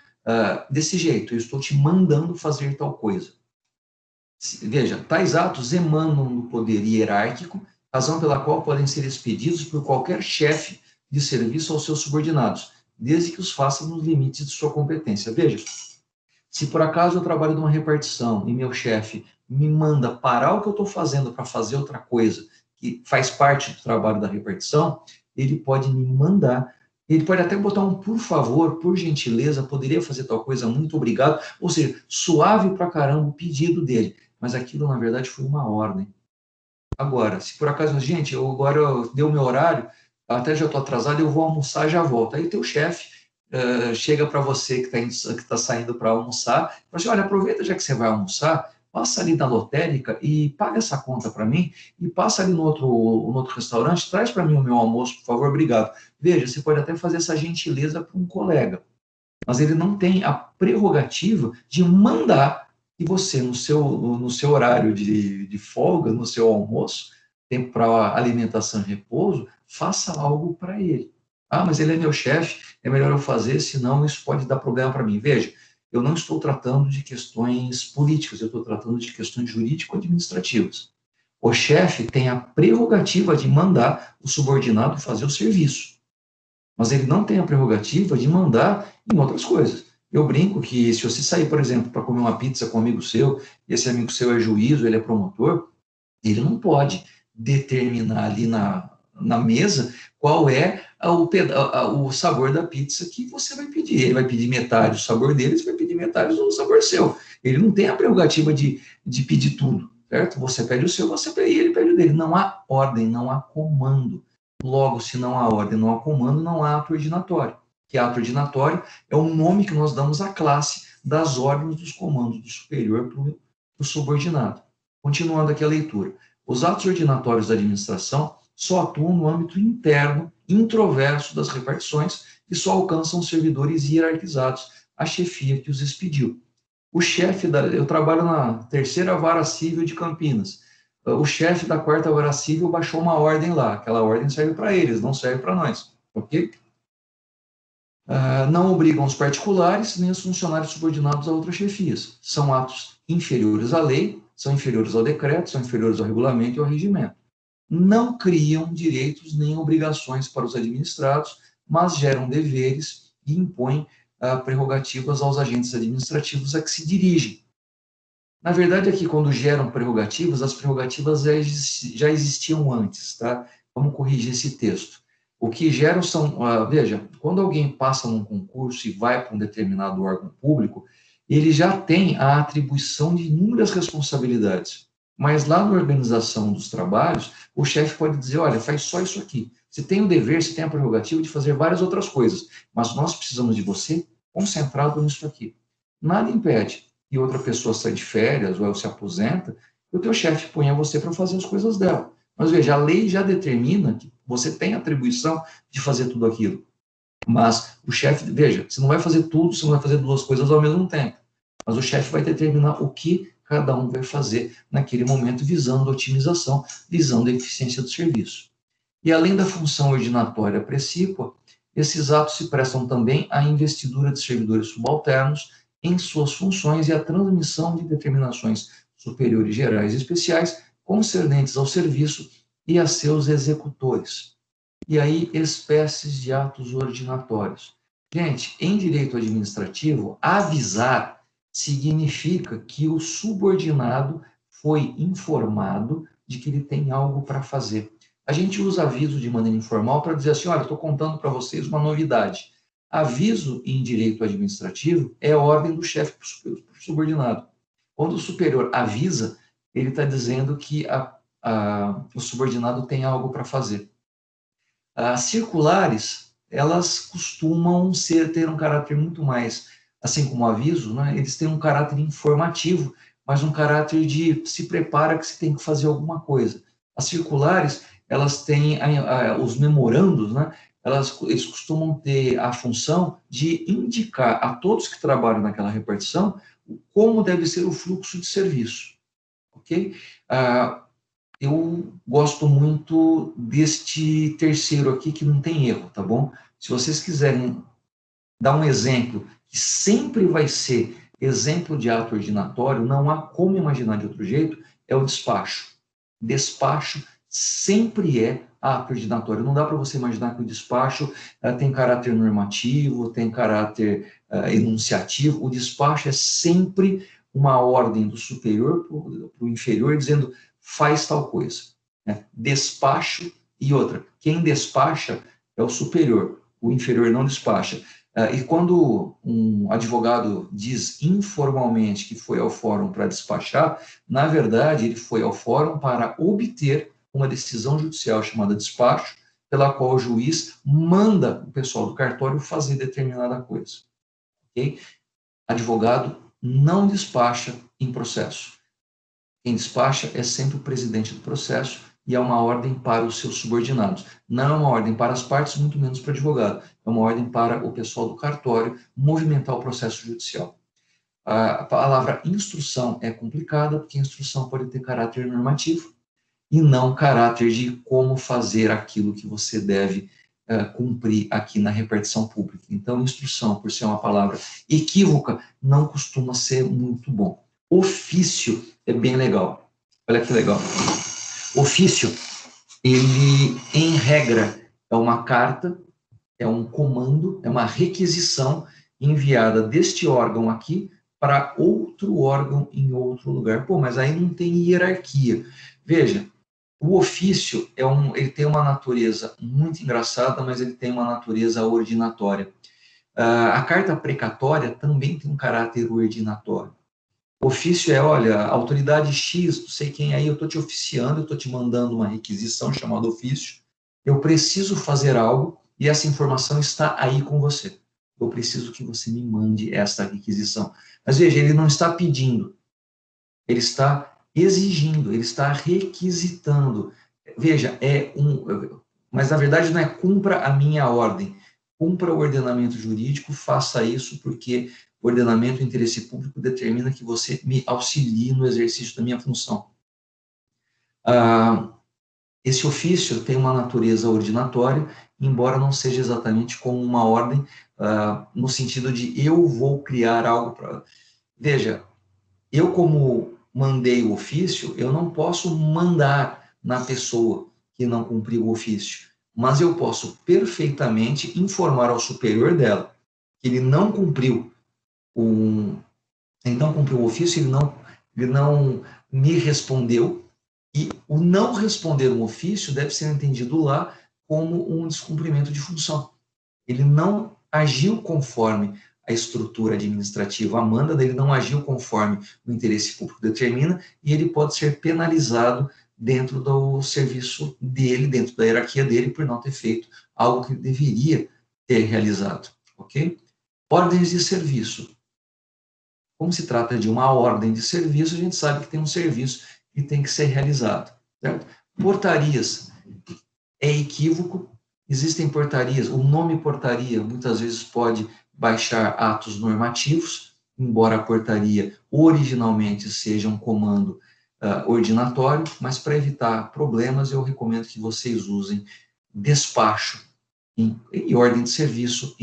desse jeito, eu estou te mandando fazer tal coisa. Veja, tais atos emanam do poder hierárquico, razão pela qual podem ser expedidos por qualquer chefe de serviço aos seus subordinados, desde que os faça nos limites de sua competência. Veja, se por acaso eu trabalho numa repartição e meu chefe me manda parar o que eu estou fazendo para fazer outra coisa, que faz parte do trabalho da repartição, ele pode me mandar, ele pode até botar um por favor, por gentileza, poderia fazer tal coisa, muito obrigado, ou seja, suave pra caramba o pedido dele, mas aquilo na verdade foi uma ordem. Agora, se por acaso, gente, agora deu meu horário, até já estou atrasado, eu vou almoçar e já volto. Aí o teu chefe chega para você que está saindo para almoçar, fala assim: olha, aproveita já que você vai almoçar, passa ali na lotérica e paga essa conta para mim e passa ali no outro restaurante, traz para mim o meu almoço, por favor, obrigado. Veja, você pode até fazer essa gentileza para um colega, mas ele não tem a prerrogativa de mandar que você, no seu horário de folga, no seu almoço, tempo para alimentação e repouso, faça algo para ele. Ah, mas ele é meu chefe, é melhor eu fazer, senão isso pode dar problema para mim. Veja, eu não estou tratando de questões políticas, eu estou tratando de questões jurídico-administrativas. O chefe tem a prerrogativa de mandar o subordinado fazer o serviço, mas ele não tem a prerrogativa de mandar em outras coisas. Eu brinco que se você sair, por exemplo, para comer uma pizza com um amigo seu, e esse amigo seu é juiz, ele é promotor, ele não pode determinar ali na mesa qual é o sabor da pizza que você vai pedir. Ele vai pedir metade do sabor dele, você vai pedir metade do sabor seu. Ele não tem a prerrogativa de pedir tudo, certo? Você pede o seu, e ele pede o dele. Não há ordem, não há comando. Logo, se não há ordem, não há comando, não há ato ordinatório. Que ato ordinatório é o nome que nós damos à classe das ordens dos comandos do superior para o subordinado. Continuando aqui a leitura. Os atos ordinatórios da administração só atuam no âmbito interno, introverso das repartições, e só alcançam os servidores hierarquizados, a chefia que os expediu. Eu trabalho na terceira vara civil de Campinas. O chefe da quarta vara civil baixou uma ordem lá. Aquela ordem serve para eles, não serve para nós, ok? Não obrigam os particulares nem os funcionários subordinados a outras chefias. São atos inferiores à lei, são inferiores ao decreto, são inferiores ao regulamento e ao regimento. Não criam direitos nem obrigações para os administrados, mas geram deveres e impõem prerrogativas aos agentes administrativos a que se dirigem. Na verdade, aqui, quando geram prerrogativas, as prerrogativas já existiam antes, tá? Vamos corrigir esse texto. O que geram são, veja, quando alguém passa num concurso e vai para um determinado órgão público, ele já tem a atribuição de inúmeras responsabilidades. Mas lá na organização dos trabalhos, o chefe pode dizer, olha, faz só isso aqui. Você tem o dever, você tem a prerrogativa de fazer várias outras coisas, mas nós precisamos de você concentrado nisso aqui. Nada impede que outra pessoa sai de férias ou ela se aposenta, e o teu chefe ponha você para fazer as coisas dela. Mas veja, a lei já determina que você tem atribuição de fazer tudo aquilo. Mas o chefe, veja, você não vai fazer tudo, você não vai fazer duas coisas ao mesmo tempo. Mas o chefe vai determinar o que cada um vai fazer naquele momento, visando a otimização, visando a eficiência do serviço. E além da função ordinatória precípua, esses atos se prestam também à investidura de servidores subalternos em suas funções e à transmissão de determinações superiores gerais e especiais concernentes ao serviço e a seus executores. E aí, espécies de atos ordinatórios. Gente, em direito administrativo, avisar significa que o subordinado foi informado de que ele tem algo para fazer. A gente usa aviso de maneira informal para dizer assim, olha, estou contando para vocês uma novidade. Aviso em direito administrativo é ordem do chefe para o subordinado. Quando o superior avisa, ele está dizendo que o subordinado tem algo para fazer. As circulares, elas costumam ter um caráter muito mais, assim como o aviso, né? Eles têm um caráter informativo, mas um caráter de se prepara que se tem que fazer alguma coisa. As circulares, elas têm os memorandos, né? Eles costumam ter a função de indicar a todos que trabalham naquela repartição como deve ser o fluxo de serviço, ok? Eu gosto muito deste terceiro aqui, que não tem erro, tá bom? Se vocês quiserem dar um exemplo que sempre vai ser exemplo de ato ordinatório, não há como imaginar de outro jeito, é o despacho. Despacho sempre é ato ordinatório. Não dá para você imaginar que o despacho tem caráter normativo, tem caráter enunciativo. O despacho é sempre uma ordem do superior para o inferior, dizendo faz tal coisa. Né? Despacho e outra. Quem despacha é o superior, o inferior não despacha. E quando um advogado diz informalmente que foi ao fórum para despachar, na verdade, ele foi ao fórum para obter uma decisão judicial chamada despacho, pela qual o juiz manda o pessoal do cartório fazer determinada coisa. Okay? Advogado não despacha em processo. Quem despacha é sempre o presidente do processo e é uma ordem para os seus subordinados. Não é uma ordem para as partes, muito menos para o advogado. É uma ordem para o pessoal do cartório movimentar o processo judicial. A palavra instrução é complicada, porque instrução pode ter caráter normativo e não caráter de como fazer aquilo que você deve cumprir aqui na repartição pública. Então, instrução, por ser uma palavra equívoca, não costuma ser muito bom. Ofício é bem legal. Olha que legal. Ofício, ele, em regra, é uma carta, é um comando, é uma requisição enviada deste órgão aqui para outro órgão em outro lugar. Pô, mas aí não tem hierarquia. Veja, o ofício ele tem uma natureza muito engraçada, mas ele tem uma natureza ordinatória. A carta precatória também tem um caráter ordinatório. Ofício é, olha, autoridade X, não sei quem aí, eu estou te oficiando, eu estou te mandando uma requisição chamada ofício, eu preciso fazer algo e essa informação está aí com você. Eu preciso que você me mande essa requisição. Mas veja, ele não está pedindo, ele está exigindo, ele está requisitando. Veja, mas na verdade não é cumpra a minha ordem, cumpra o ordenamento jurídico, faça isso porque o ordenamento e o interesse público determina que você me auxilie no exercício da minha função. Esse ofício tem uma natureza ordinatória, embora não seja exatamente como uma ordem, no sentido de eu vou criar algo para... Veja, eu como mandei o ofício, eu não posso mandar na pessoa que não cumpriu o ofício, mas eu posso perfeitamente informar ao superior dela que ele não cumpriu o ofício, ele não me respondeu, e o não responder um ofício deve ser entendido lá como um descumprimento de função. Ele não agiu conforme a estrutura administrativa, a manda dele não agiu conforme o interesse público determina, e ele pode ser penalizado dentro do serviço dele, dentro da hierarquia dele, por não ter feito algo que ele deveria ter realizado, ok? Ordens de serviço. Como se trata de uma ordem de serviço, a gente sabe que tem um serviço que tem que ser realizado, certo? Portarias é equívoco, existem portarias, o nome portaria muitas vezes pode baixar atos normativos, embora a portaria originalmente seja um comando ordinatório, mas para evitar problemas eu recomendo que vocês usem despacho e ordem de serviço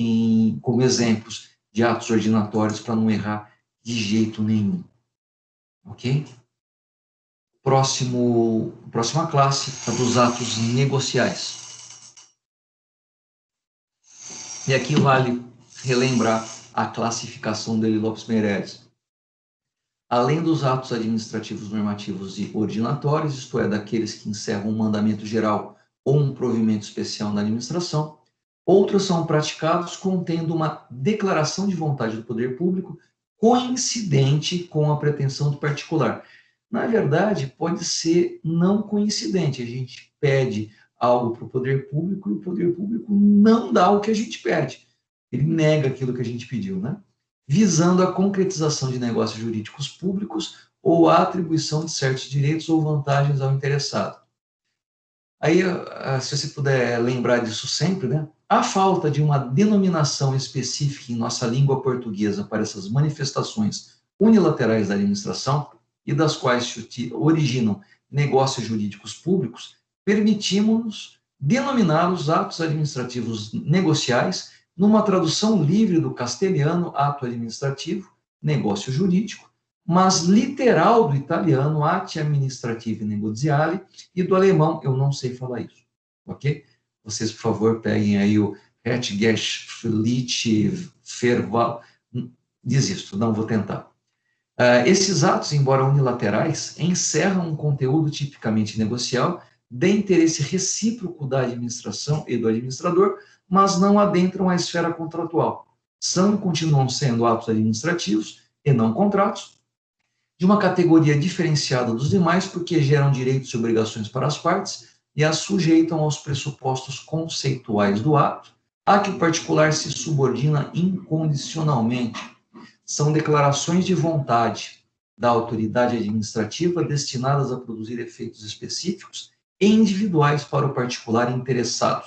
como exemplos de atos ordinatórios para não errar de jeito nenhum. Ok? Próxima classe, a dos atos negociais. E aqui vale relembrar a classificação dele, Lopes Meireles. Além dos atos administrativos normativos e ordinatórios, isto é, daqueles que encerram um mandamento geral ou um provimento especial na administração, outros são praticados contendo uma declaração de vontade do poder público coincidente com a pretensão do particular. Na verdade, pode ser não coincidente. A gente pede algo para o poder público e o poder público não dá o que a gente pede. Ele nega aquilo que a gente pediu, né? Visando a concretização de negócios jurídicos públicos ou a atribuição de certos direitos ou vantagens ao interessado. Aí, se você puder lembrar disso sempre, né? A falta de uma denominação específica em nossa língua portuguesa para essas manifestações unilaterais da administração e das quais se originam negócios jurídicos públicos, permitimos-nos denominar os atos administrativos negociais numa tradução livre do castelhano, ato administrativo, negócio jurídico, mas literal do italiano, atti amministrativi negoziali, e do alemão, eu não sei falar isso, ok? Vocês, por favor, peguem aí o Rechtschlicht Verwaltung, desisto, não vou tentar. Esses atos, embora unilaterais, encerram um conteúdo tipicamente negocial de interesse recíproco da administração e do administrador, mas não adentram a esfera contratual. São e continuam sendo atos administrativos e não contratos, de uma categoria diferenciada dos demais, porque geram direitos e obrigações para as partes e as sujeitam aos pressupostos conceituais do ato, a que o particular se subordina incondicionalmente. São declarações de vontade, da autoridade administrativa destinadas a produzir efeitos específicos e individuais para o particular interessado.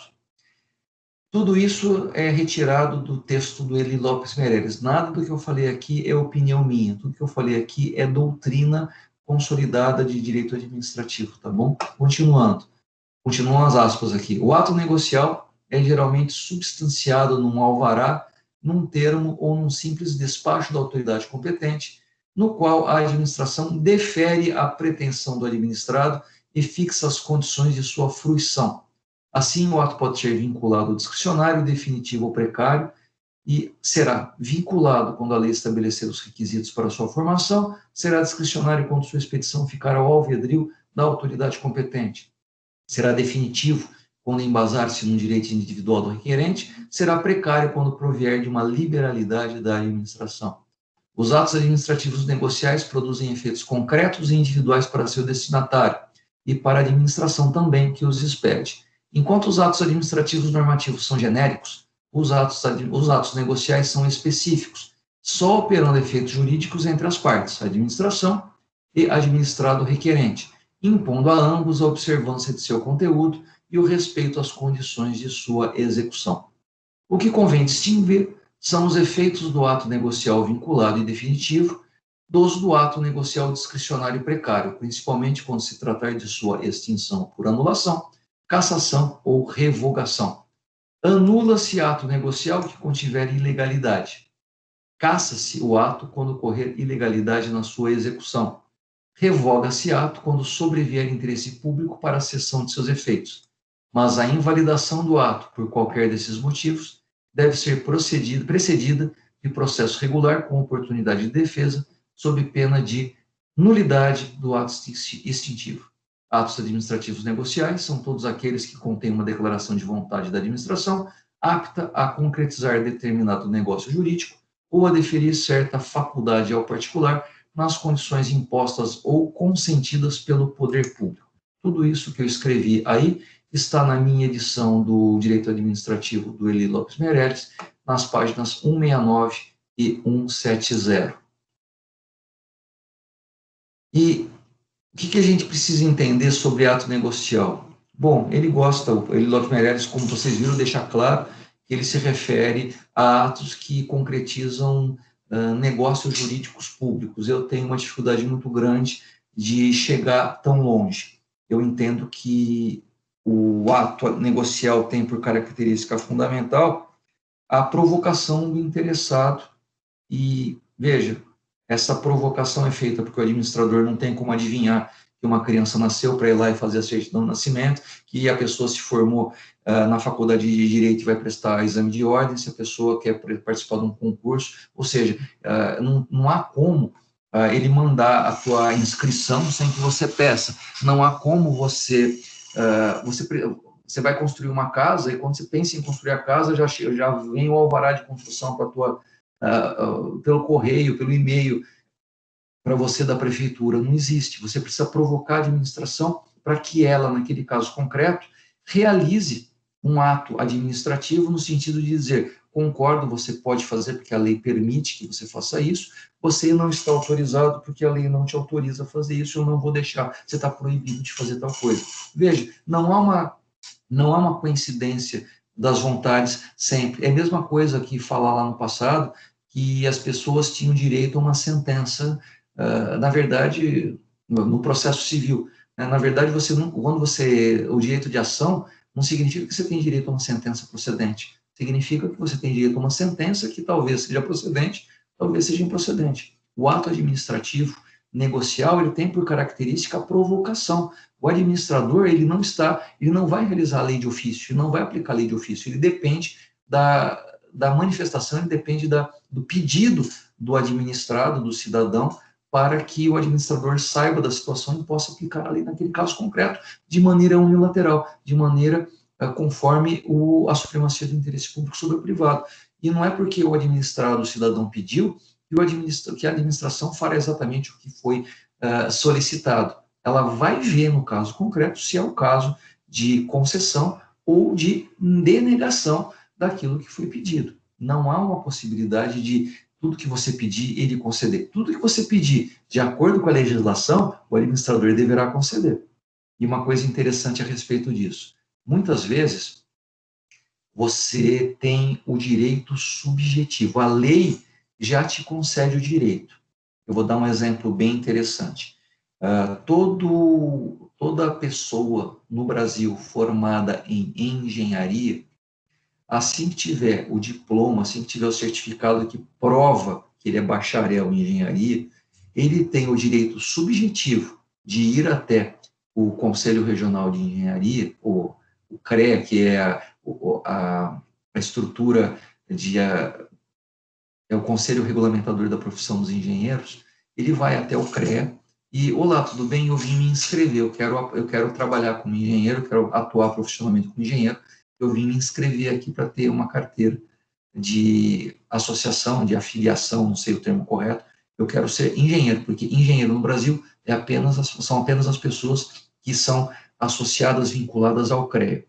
Tudo isso é retirado do texto do Eli Lopes Meirelles. Nada do que eu falei aqui é opinião minha. Tudo que eu falei aqui é doutrina consolidada de direito administrativo, tá bom? Continuam as aspas aqui. O ato negocial é geralmente substanciado num alvará, num termo ou num simples despacho da autoridade competente, no qual a administração defere a pretensão do administrado e fixa as condições de sua fruição. Assim, o ato pode ser vinculado ao discricionário, definitivo ou precário, e será vinculado quando a lei estabelecer os requisitos para sua formação, será discricionário quando sua expedição ficar ao alvedrio da autoridade competente. Será definitivo quando embasar-se no direito individual do requerente, será precário quando provier de uma liberalidade da administração. Os atos administrativos negociais produzem efeitos concretos e individuais para seu destinatário e para a administração também que os expede. Enquanto os atos administrativos normativos são genéricos, os atos negociais são específicos, só operando efeitos jurídicos entre as partes, administração e administrado requerente, impondo a ambos a observância de seu conteúdo e o respeito às condições de sua execução. O que convém distinguir são os efeitos do ato negocial vinculado e definitivo dos do ato negocial discricionário e precário, principalmente quando se tratar de sua extinção por anulação, cassação ou revogação. Anula-se ato negocial que contiver ilegalidade. Cassa-se o ato quando ocorrer ilegalidade na sua execução. Revoga-se ato quando sobrevier interesse público para a cessão de seus efeitos. Mas a invalidação do ato, por qualquer desses motivos, deve ser precedida de processo regular com oportunidade de defesa, sob pena de nulidade do ato extintivo. Atos administrativos negociais são todos aqueles que contêm uma declaração de vontade da administração apta a concretizar determinado negócio jurídico ou a deferir certa faculdade ao particular nas condições impostas ou consentidas pelo poder público. Tudo isso que eu escrevi aí está na minha edição do Direito Administrativo do Eli Lopes Meirelles, nas páginas 169 e 170. E o que a gente precisa entender sobre ato negocial? Bom, ele Lopes Meirelles, como vocês viram, deixa claro que ele se refere a atos que concretizam negócios jurídicos públicos. Eu tenho uma dificuldade muito grande de chegar tão longe. Eu entendo que o ato negocial tem por característica fundamental a provocação do interessado. E, veja, essa provocação é feita porque o administrador não tem como adivinhar que uma criança nasceu para ir lá e fazer a certidão de nascimento, que a pessoa se formou na faculdade de Direito e vai prestar exame de ordem, se a pessoa quer participar de um concurso, ou seja, não há como ele mandar a tua inscrição sem que você peça, não há como você vai construir uma casa e quando você pensa em construir a casa, já vem o alvará de construção para tua pelo correio, pelo e-mail, para você da prefeitura. Não existe. Você precisa provocar a administração para que ela, naquele caso concreto, realize um ato administrativo no sentido de dizer, concordo, você pode fazer porque a lei permite que você faça isso, você não está autorizado porque a lei não te autoriza a fazer isso, eu não vou deixar, você está proibido de fazer tal coisa. Veja, não há uma coincidência das vontades sempre. É a mesma coisa que falar lá no passado que as pessoas tinham direito a uma sentença, na verdade, no processo civil. Na verdade, o direito de ação não significa que você tem direito a uma sentença procedente. Significa que você tem direito a uma sentença que talvez seja procedente, talvez seja improcedente. O ato administrativo negocial, ele tem por característica a provocação. O administrador, ele não vai realizar a lei de ofício, ele não vai aplicar a lei de ofício, ele depende da manifestação, ele depende do pedido do administrado, do cidadão, para que o administrador saiba da situação e possa aplicar a lei naquele caso concreto, de maneira unilateral, de maneira conforme a supremacia do interesse público sobre o privado. E não é porque o administrado, o cidadão, pediu, que a administração fará exatamente o que foi solicitado. Ela vai ver, no caso concreto, se é o caso de concessão ou de denegação daquilo que foi pedido. Não há uma possibilidade de tudo que você pedir, ele conceder. Tudo que você pedir de acordo com a legislação, o administrador deverá conceder. E uma coisa interessante a respeito disso. Muitas vezes, você tem o direito subjetivo. A lei já te concede o direito. Eu vou dar um exemplo bem interessante. Toda pessoa no Brasil formada em engenharia, assim que tiver o diploma, assim que tiver o certificado que prova que ele é bacharel em engenharia, ele tem o direito subjetivo de ir até o Conselho Regional de Engenharia, o CREA, que é a estrutura é o Conselho Regulamentador da Profissão dos Engenheiros. Ele vai até o CREA e, olá, tudo bem? Eu vim me inscrever, eu quero trabalhar como engenheiro, quero atuar profissionalmente como engenheiro, eu vim me inscrever aqui para ter uma carteira de associação, de afiliação, não sei o termo correto, eu quero ser engenheiro, porque engenheiro no Brasil são apenas as pessoas que são associadas, vinculadas ao CREA.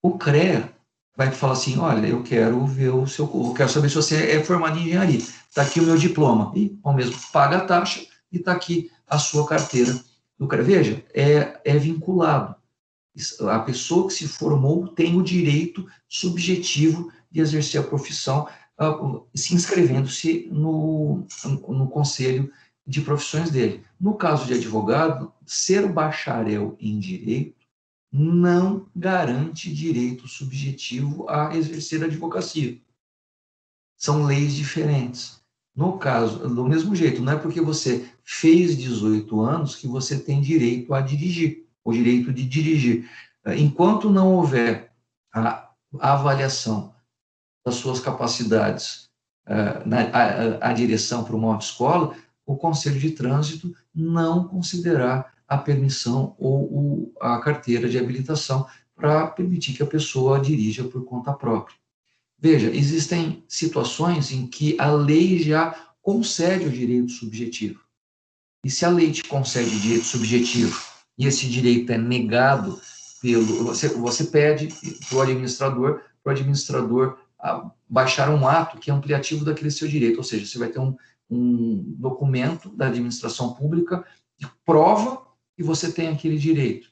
O CREA vai falar assim, olha, eu quero ver eu quero saber se você é formado em engenharia. Está aqui o meu diploma. E, ao mesmo, paga a taxa e está aqui a sua carteira do CREA. Veja, é vinculado. A pessoa que se formou tem o direito subjetivo de exercer a profissão, se inscrevendo-se no conselho de profissões dele. No caso de advogado, ser bacharel em direito não garante direito subjetivo a exercer a advocacia. São leis diferentes. No caso, do mesmo jeito, não é porque você fez 18 anos que você tem direito a dirigir, o direito de dirigir. Enquanto não houver a avaliação das suas capacidades, a direção para uma autoescola, o Conselho de Trânsito não considerará a permissão ou a carteira de habilitação para permitir que a pessoa dirija por conta própria. Veja, existem situações em que a lei já concede o direito subjetivo. E se a lei te concede o direito subjetivo e esse direito é negado você pede para o administrador baixar um ato que é ampliativo daquele seu direito, ou seja, você vai ter um documento da administração pública que prova que você tem aquele direito,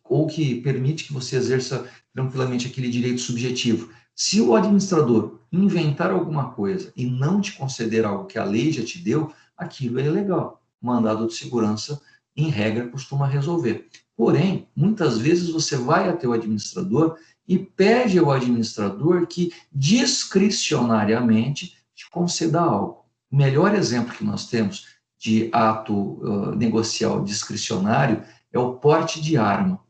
ou que permite que você exerça tranquilamente aquele direito subjetivo. Se o administrador inventar alguma coisa e não te conceder algo que a lei já te deu, aquilo é ilegal. O mandado de segurança, em regra, costuma resolver. Porém, muitas vezes você vai até o administrador e pede ao administrador que discricionariamente te conceda algo. O melhor exemplo que nós temos de ato negocial discricionário é o porte de arma.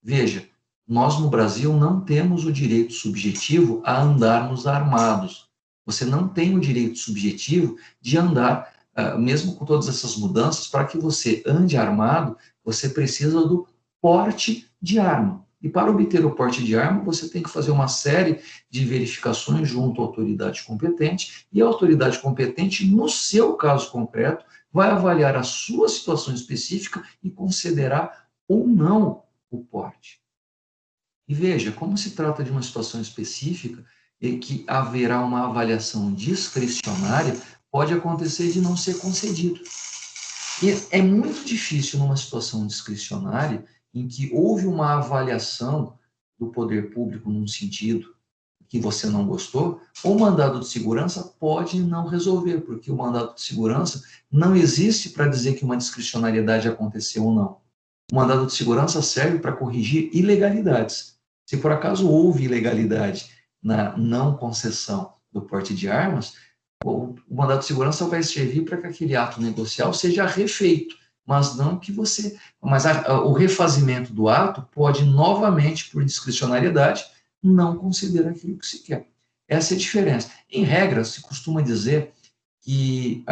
Veja, nós no Brasil não temos o direito subjetivo a andarmos armados. Você não tem o direito subjetivo de andar, mesmo com todas essas mudanças, para que você ande armado, você precisa do porte de arma. E para obter o porte de arma, você tem que fazer uma série de verificações junto à autoridade competente, e a autoridade competente, no seu caso concreto, vai avaliar a sua situação específica e concederá ou não o porte. E veja, como se trata de uma situação específica e que haverá uma avaliação discricionária, pode acontecer de não ser concedido. E é muito difícil numa situação discricionária em que houve uma avaliação do poder público num sentido que você não gostou, o mandado de segurança pode não resolver, porque o mandado de segurança não existe para dizer que uma discricionariedade aconteceu ou não. O mandado de segurança serve para corrigir ilegalidades. Se por acaso houve ilegalidade na não concessão do porte de armas, o mandado de segurança vai servir para que aquele ato negocial seja refeito, mas não que você... Mas o refazimento do ato pode novamente, por discricionariedade, não considerar aquilo que se quer. Essa é a diferença. Em regra, se costuma dizer que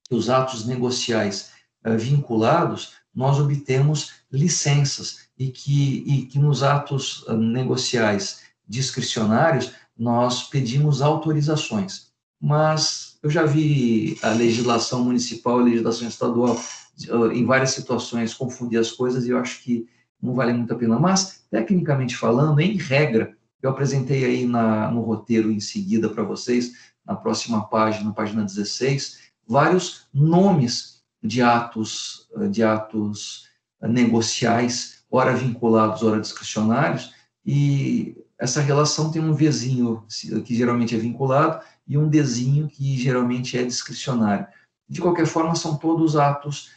os atos negociais vinculados, nós obtemos licenças e que nos atos negociais discricionários nós pedimos autorizações. Mas eu já vi a legislação municipal e a legislação estadual em várias situações confundir as coisas e eu acho que não vale muito a pena. Mas, tecnicamente falando, em regra, Eu apresentei aí no roteiro em seguida para vocês, na próxima página, página 16, vários nomes de atos negociais, ora vinculados, ora discricionários, e essa relação tem um Vzinho, que geralmente é vinculado, e um Dzinho, que geralmente é discricionário. De qualquer forma, são todos atos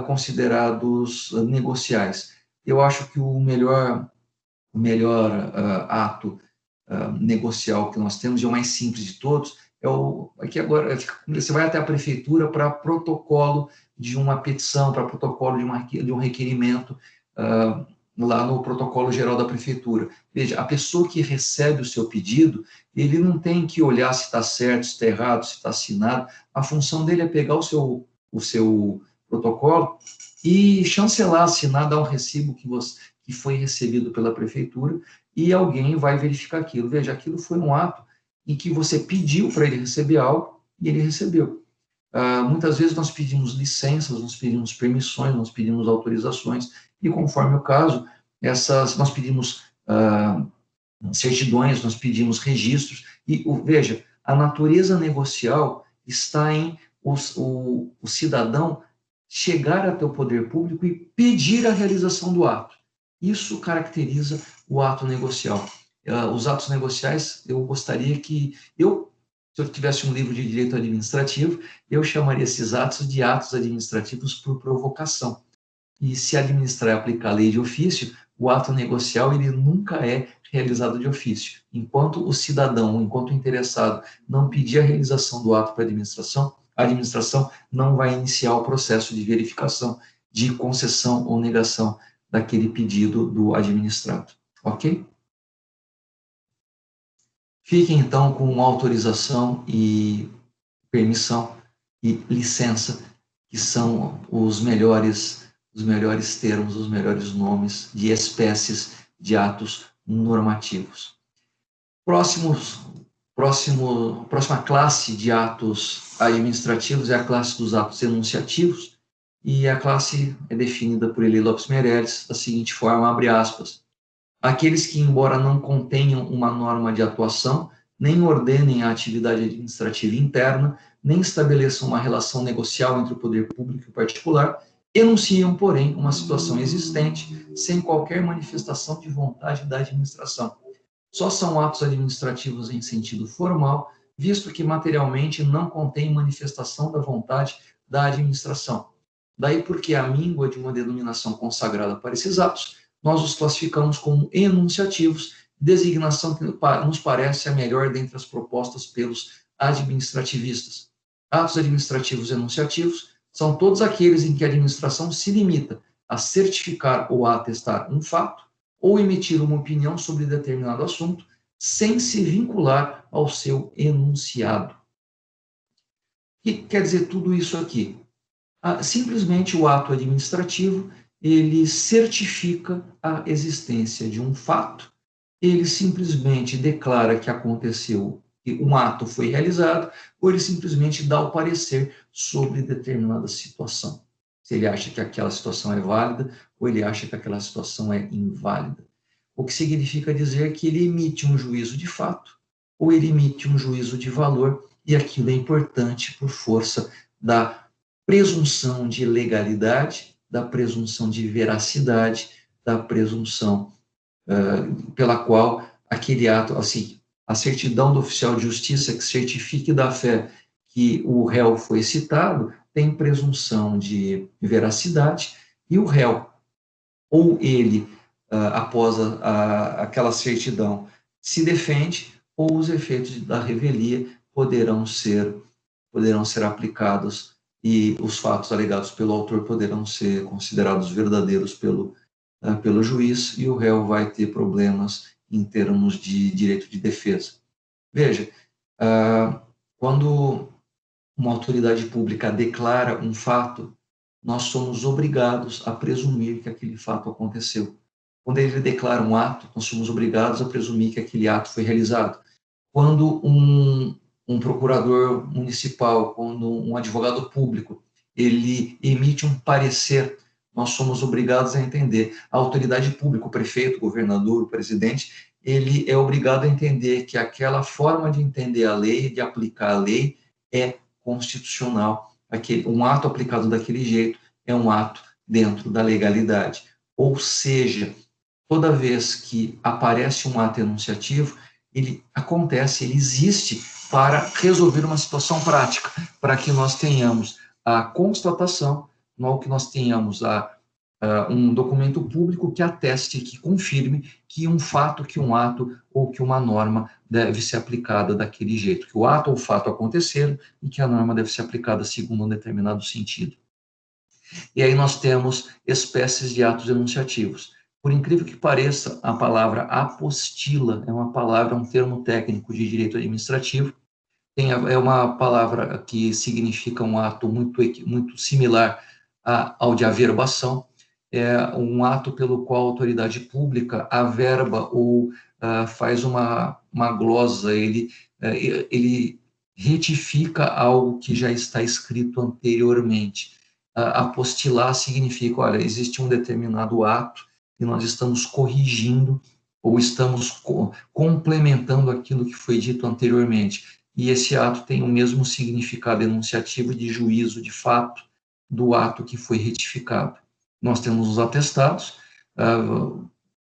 considerados negociais. Eu acho que o melhor ato negocial que nós temos, e o mais simples de todos, é que agora você vai até a prefeitura para protocolo de uma petição, para protocolo de um requerimento, lá no protocolo geral da prefeitura. Veja, a pessoa que recebe o seu pedido, ele não tem que olhar se está certo, se está errado, se está assinado. A função dele é pegar o seu protocolo e chancelar, assinar, dar um recibo que foi recebido pela prefeitura, e alguém vai verificar aquilo. Veja, aquilo foi um ato em que você pediu para ele receber algo e ele recebeu. Muitas vezes nós pedimos licenças, nós pedimos permissões, nós pedimos autorizações, e conforme o caso, nós pedimos certidões, nós pedimos registros, e veja, a natureza negocial está em o cidadão chegar até o poder público e pedir a realização do ato. Isso caracteriza o ato negocial. Os atos negociais, eu gostaria que se eu tivesse um livro de direito administrativo, eu chamaria esses atos de atos administrativos por provocação. E se administrar e aplicar a lei de ofício, o ato negocial ele nunca é realizado de ofício. Enquanto o cidadão, enquanto o interessado não pedir a realização do ato para a administração não vai iniciar o processo de verificação de concessão ou negação daquele pedido do administrado. Ok? Fiquem, então, com autorização e permissão e licença, que são os melhores termos, os melhores nomes de espécies de atos normativos. Próxima classe de atos administrativos é a classe dos atos enunciativos, e a classe é definida por Eli Lopes Meireles da seguinte forma, abre aspas: aqueles que, embora não contenham uma norma de atuação, nem ordenem a atividade administrativa interna, nem estabeleçam uma relação negocial entre o poder público e o particular, enunciam, porém, uma situação existente, sem qualquer manifestação de vontade da administração. Só são atos administrativos em sentido formal, visto que materialmente não contêm manifestação da vontade da administração. Daí porque a míngua de uma denominação consagrada para esses atos, nós os classificamos como enunciativos, designação que nos parece a melhor dentre as propostas pelos administrativistas. Atos administrativos enunciativos são todos aqueles em que a administração se limita a certificar ou a atestar um fato, ou emitir uma opinião sobre determinado assunto, sem se vincular ao seu enunciado. O que quer dizer tudo isso aqui? Simplesmente o ato administrativo, ele certifica a existência de um fato, ele simplesmente declara que aconteceu, que um ato foi realizado, ou ele simplesmente dá o parecer sobre determinada situação. Se ele acha que aquela situação é válida, ou ele acha que aquela situação é inválida. O que significa dizer que ele emite um juízo de fato, ou ele emite um juízo de valor, e aquilo é importante por força da presunção de legalidade, da presunção de veracidade, da presunção pela qual aquele ato, assim, a certidão do oficial de justiça que certifique da fé que o réu foi citado, tem presunção de veracidade, e o réu, ou ele, após aquela certidão, se defende, ou os efeitos da revelia poderão ser aplicados, e os fatos alegados pelo autor poderão ser considerados verdadeiros pelo juiz, e o réu vai ter problemas em termos de direito de defesa. Veja, quando uma autoridade pública declara um fato, nós somos obrigados a presumir que aquele fato aconteceu. Quando ele declara um ato, nós somos obrigados a presumir que aquele ato foi realizado. Quando um procurador municipal, quando um advogado público, ele emite um parecer, nós somos obrigados a entender. A autoridade pública, o prefeito, o governador, o presidente, ele é obrigado a entender que aquela forma de entender a lei, de aplicar a lei, é constitucional. Um ato aplicado daquele jeito é um ato dentro da legalidade. Ou seja, toda vez que aparece um ato enunciativo, ele acontece, ele existe para resolver uma situação prática, para que nós tenhamos a constatação, não que nós tenhamos um documento público que ateste, que confirme que um fato, que um ato ou que uma norma deve ser aplicada daquele jeito, que o ato ou o fato aconteceram e que a norma deve ser aplicada segundo um determinado sentido. E aí nós temos espécies de atos enunciativos. Por incrível que pareça, a palavra apostila é uma palavra, um termo técnico de direito administrativo, é uma palavra que significa um ato muito similar ao de averbação, é um ato pelo qual a autoridade pública averba ou faz uma glosa, ele retifica algo que já está escrito anteriormente. Apostilar significa, olha, existe um determinado ato e nós estamos corrigindo ou estamos complementando aquilo que foi dito anteriormente. E esse ato tem o mesmo significado enunciativo de juízo de fato do ato que foi retificado. Nós temos os atestados,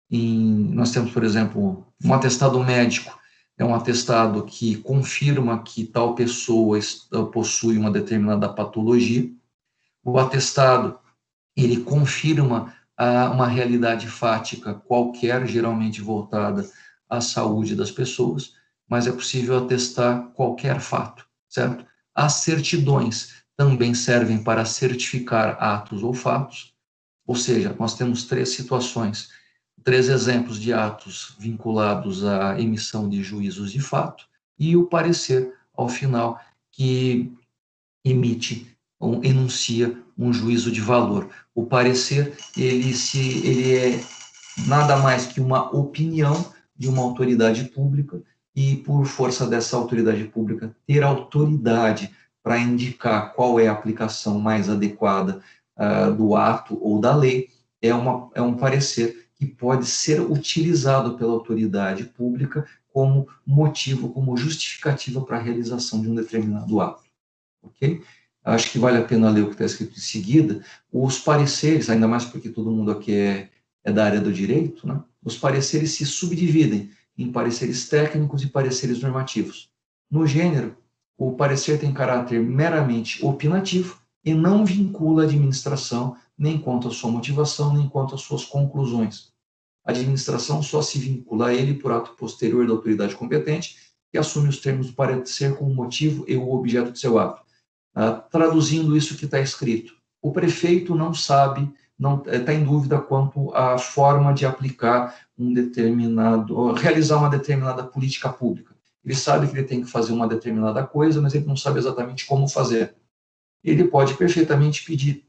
nós temos, por exemplo, um atestado médico, é um atestado que confirma que tal pessoa possui uma determinada patologia. O atestado, ele confirma uma realidade fática qualquer, geralmente voltada à saúde das pessoas, mas é possível atestar qualquer fato, certo? As certidões também servem para certificar atos ou fatos, ou seja, nós temos 3 situações, 3 exemplos de atos vinculados à emissão de juízos de fato e o parecer, ao final, que enuncia um juízo de valor. O parecer, ele é nada mais que uma opinião de uma autoridade pública e, por força dessa autoridade pública, ter autoridade para indicar qual é a aplicação mais adequada do ato ou da lei, é um parecer que pode ser utilizado pela autoridade pública como motivo, como justificativa para a realização de um determinado ato. Ok? Acho que vale a pena ler o que está escrito em seguida. Os pareceres, ainda mais porque todo mundo aqui é da área do direito, né? Os pareceres se subdividem em pareceres técnicos e pareceres normativos. No gênero, o parecer tem caráter meramente opinativo e não vincula a administração nem quanto à sua motivação, nem quanto às suas conclusões. A administração só se vincula a ele por ato posterior da autoridade competente, que assume os termos do parecer como motivo e o objeto de seu ato. Traduzindo isso que está escrito, o prefeito não sabe, não está em dúvida quanto à forma de aplicar realizar uma determinada política pública. Ele sabe que ele tem que fazer uma determinada coisa, mas ele não sabe exatamente como fazer. Ele pode perfeitamente pedir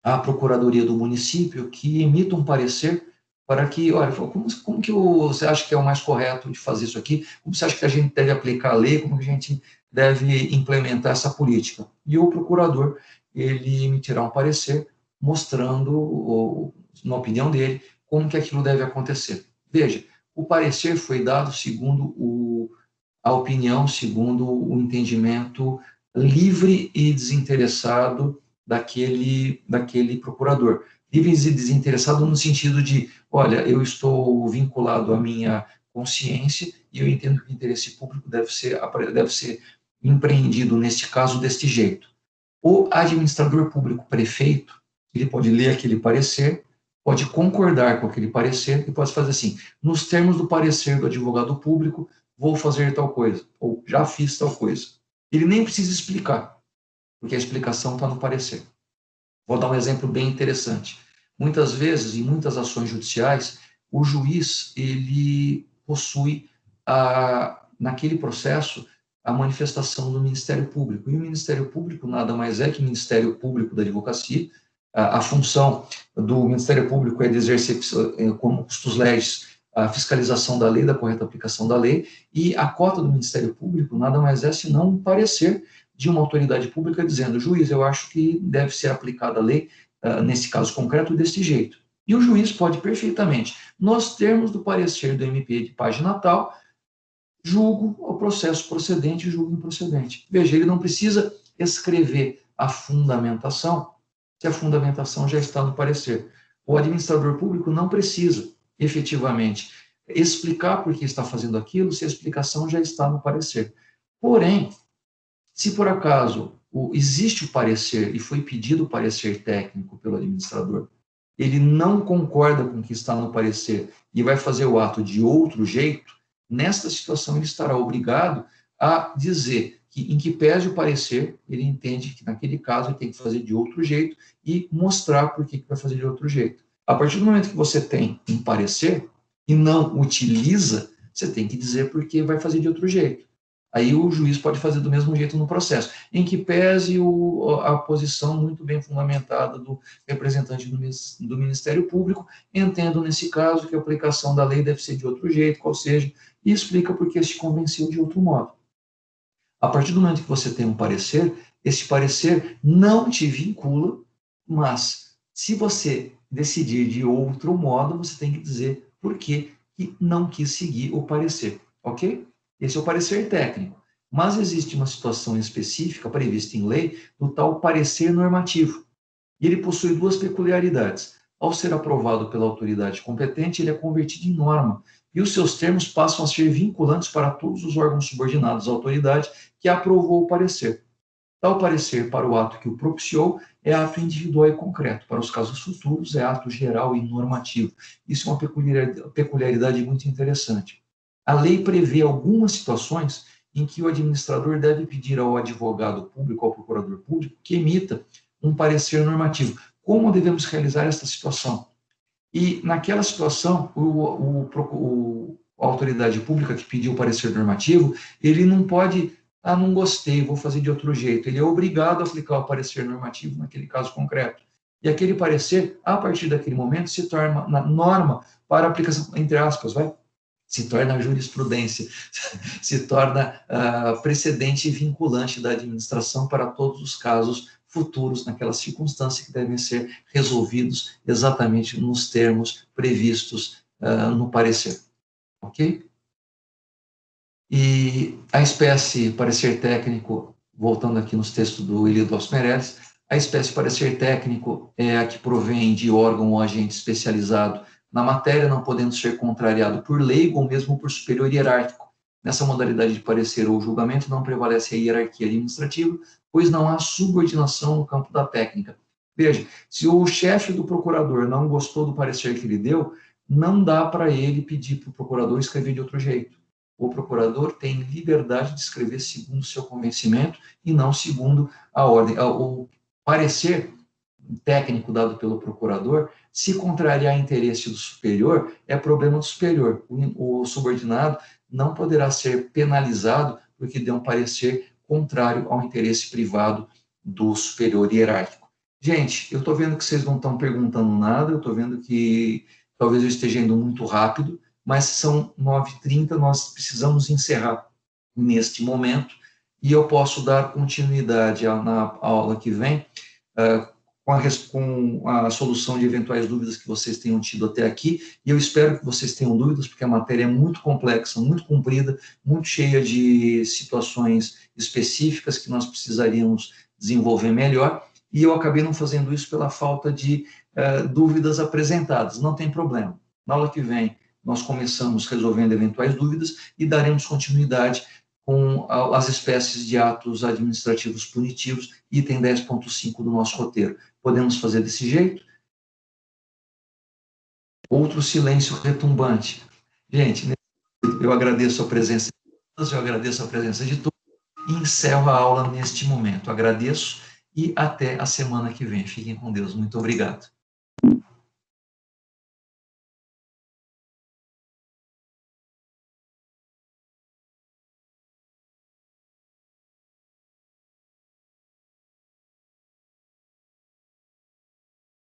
à procuradoria do município que emita um parecer para que, olha, como que você acha que é o mais correto de fazer isso aqui? Como você acha que a gente deve aplicar a lei? Como que a gente deve implementar essa política? E o procurador, ele emitirá um parecer mostrando, na opinião dele, como que aquilo deve acontecer. Veja, o parecer foi dado segundo a opinião, segundo o entendimento livre e desinteressado daquele procurador. Livre e desinteressado no sentido de, olha, eu estou vinculado à minha consciência e eu entendo que o interesse público deve ser empreendido, neste caso, deste jeito. O administrador público, prefeito, ele pode ler aquele parecer, pode concordar com aquele parecer e pode fazer assim, nos termos do parecer do advogado público, vou fazer tal coisa, ou já fiz tal coisa. Ele nem precisa explicar, porque a explicação está no parecer. Vou dar um exemplo bem interessante. Muitas vezes, em muitas ações judiciais, o juiz, ele possui, naquele processo, a manifestação do Ministério Público. E o Ministério Público nada mais é que o Ministério Público da Advocacia. A função do Ministério Público é de exercer, como custos legis, a fiscalização da lei, da correta aplicação da lei, e a cota do Ministério Público nada mais é senão um parecer de uma autoridade pública dizendo, juiz, eu acho que deve ser aplicada a lei, nesse caso concreto, desse jeito. E o juiz pode perfeitamente, nos termos do parecer do MP de página tal, julgo o processo procedente e julgo improcedente. Veja, ele não precisa escrever a fundamentação, se a fundamentação já está no parecer. O administrador público não precisa, efetivamente, explicar por que está fazendo aquilo, se a explicação já está no parecer. Porém, se por acaso existe o parecer e foi pedido o parecer técnico pelo administrador, ele não concorda com o que está no parecer e vai fazer o ato de outro jeito, nesta situação ele estará obrigado a dizer que, em que pese o parecer, ele entende que naquele caso ele tem que fazer de outro jeito e mostrar por que vai fazer de outro jeito. A partir do momento que você tem um parecer e não utiliza, você tem que dizer por que vai fazer de outro jeito. Aí o juiz pode fazer do mesmo jeito no processo, em que pese a posição muito bem fundamentada do representante do Ministério Público, entendo nesse caso que a aplicação da lei deve ser de outro jeito, qual seja, e explica por que se convenceu de outro modo. A partir do momento que você tem um parecer, esse parecer não te vincula, mas se você decidir de outro modo, você tem que dizer por que não quis seguir o parecer, ok? Esse é o parecer técnico. Mas existe uma situação específica prevista em lei do tal parecer normativo. E ele possui duas peculiaridades. Ao ser aprovado pela autoridade competente, ele é convertido em norma, e os seus termos passam a ser vinculantes para todos os órgãos subordinados à autoridade que aprovou o parecer. Tal parecer para o ato que o propiciou é ato individual e concreto. Para os casos futuros, é ato geral e normativo. Isso é uma peculiaridade muito interessante. A lei prevê algumas situações em que o administrador deve pedir ao advogado público, ao procurador público, que emita um parecer normativo. Como devemos realizar esta situação? E, naquela situação, a autoridade pública que pediu o parecer normativo, ele não pode, não gostei, vou fazer de outro jeito. Ele é obrigado a aplicar o parecer normativo naquele caso concreto. E aquele parecer, a partir daquele momento, se torna norma para aplicação, entre aspas, se torna jurisprudência, se torna precedente vinculante da administração para todos os casos futuros, naquelas circunstâncias que devem ser resolvidos exatamente nos termos previstos no parecer. Ok? E a espécie parecer técnico, voltando aqui nos textos do Ilíadas Meirelles, a espécie parecer técnico é a que provém de órgão ou agente especializado na matéria, não podendo ser contrariado por leigo ou mesmo por superior hierárquico. Nessa modalidade de parecer ou julgamento não prevalece a hierarquia administrativa, pois não há subordinação no campo da técnica. Veja, se o chefe do procurador não gostou do parecer que ele deu, não dá para ele pedir para o procurador escrever de outro jeito. O procurador tem liberdade de escrever segundo o seu convencimento e não segundo a ordem. O parecer técnico dado pelo procurador, se contrariar interesse do superior, é problema do superior. O subordinado não poderá ser penalizado porque deu um parecer contrário ao interesse privado do superior hierárquico. Gente, eu estou vendo que vocês não estão perguntando nada, eu estou vendo que talvez eu esteja indo muito rápido, mas são 9h30, nós precisamos encerrar neste momento, e eu posso dar continuidade na aula que vem, com a solução de eventuais dúvidas que vocês tenham tido até aqui, e eu espero que vocês tenham dúvidas, porque a matéria é muito complexa, muito comprida, muito cheia de situações específicas que nós precisaríamos desenvolver melhor, e eu acabei não fazendo isso pela falta de dúvidas apresentadas. Não tem problema. Na aula que vem, nós começamos resolvendo eventuais dúvidas e daremos continuidade com as espécies de atos administrativos punitivos, item 10.5 do nosso roteiro. Podemos fazer desse jeito? Outro silêncio retumbante. Gente, eu agradeço a presença de todos, eu agradeço a presença de todos e encerro a aula neste momento. Agradeço e até a semana que vem. Fiquem com Deus. Muito obrigado.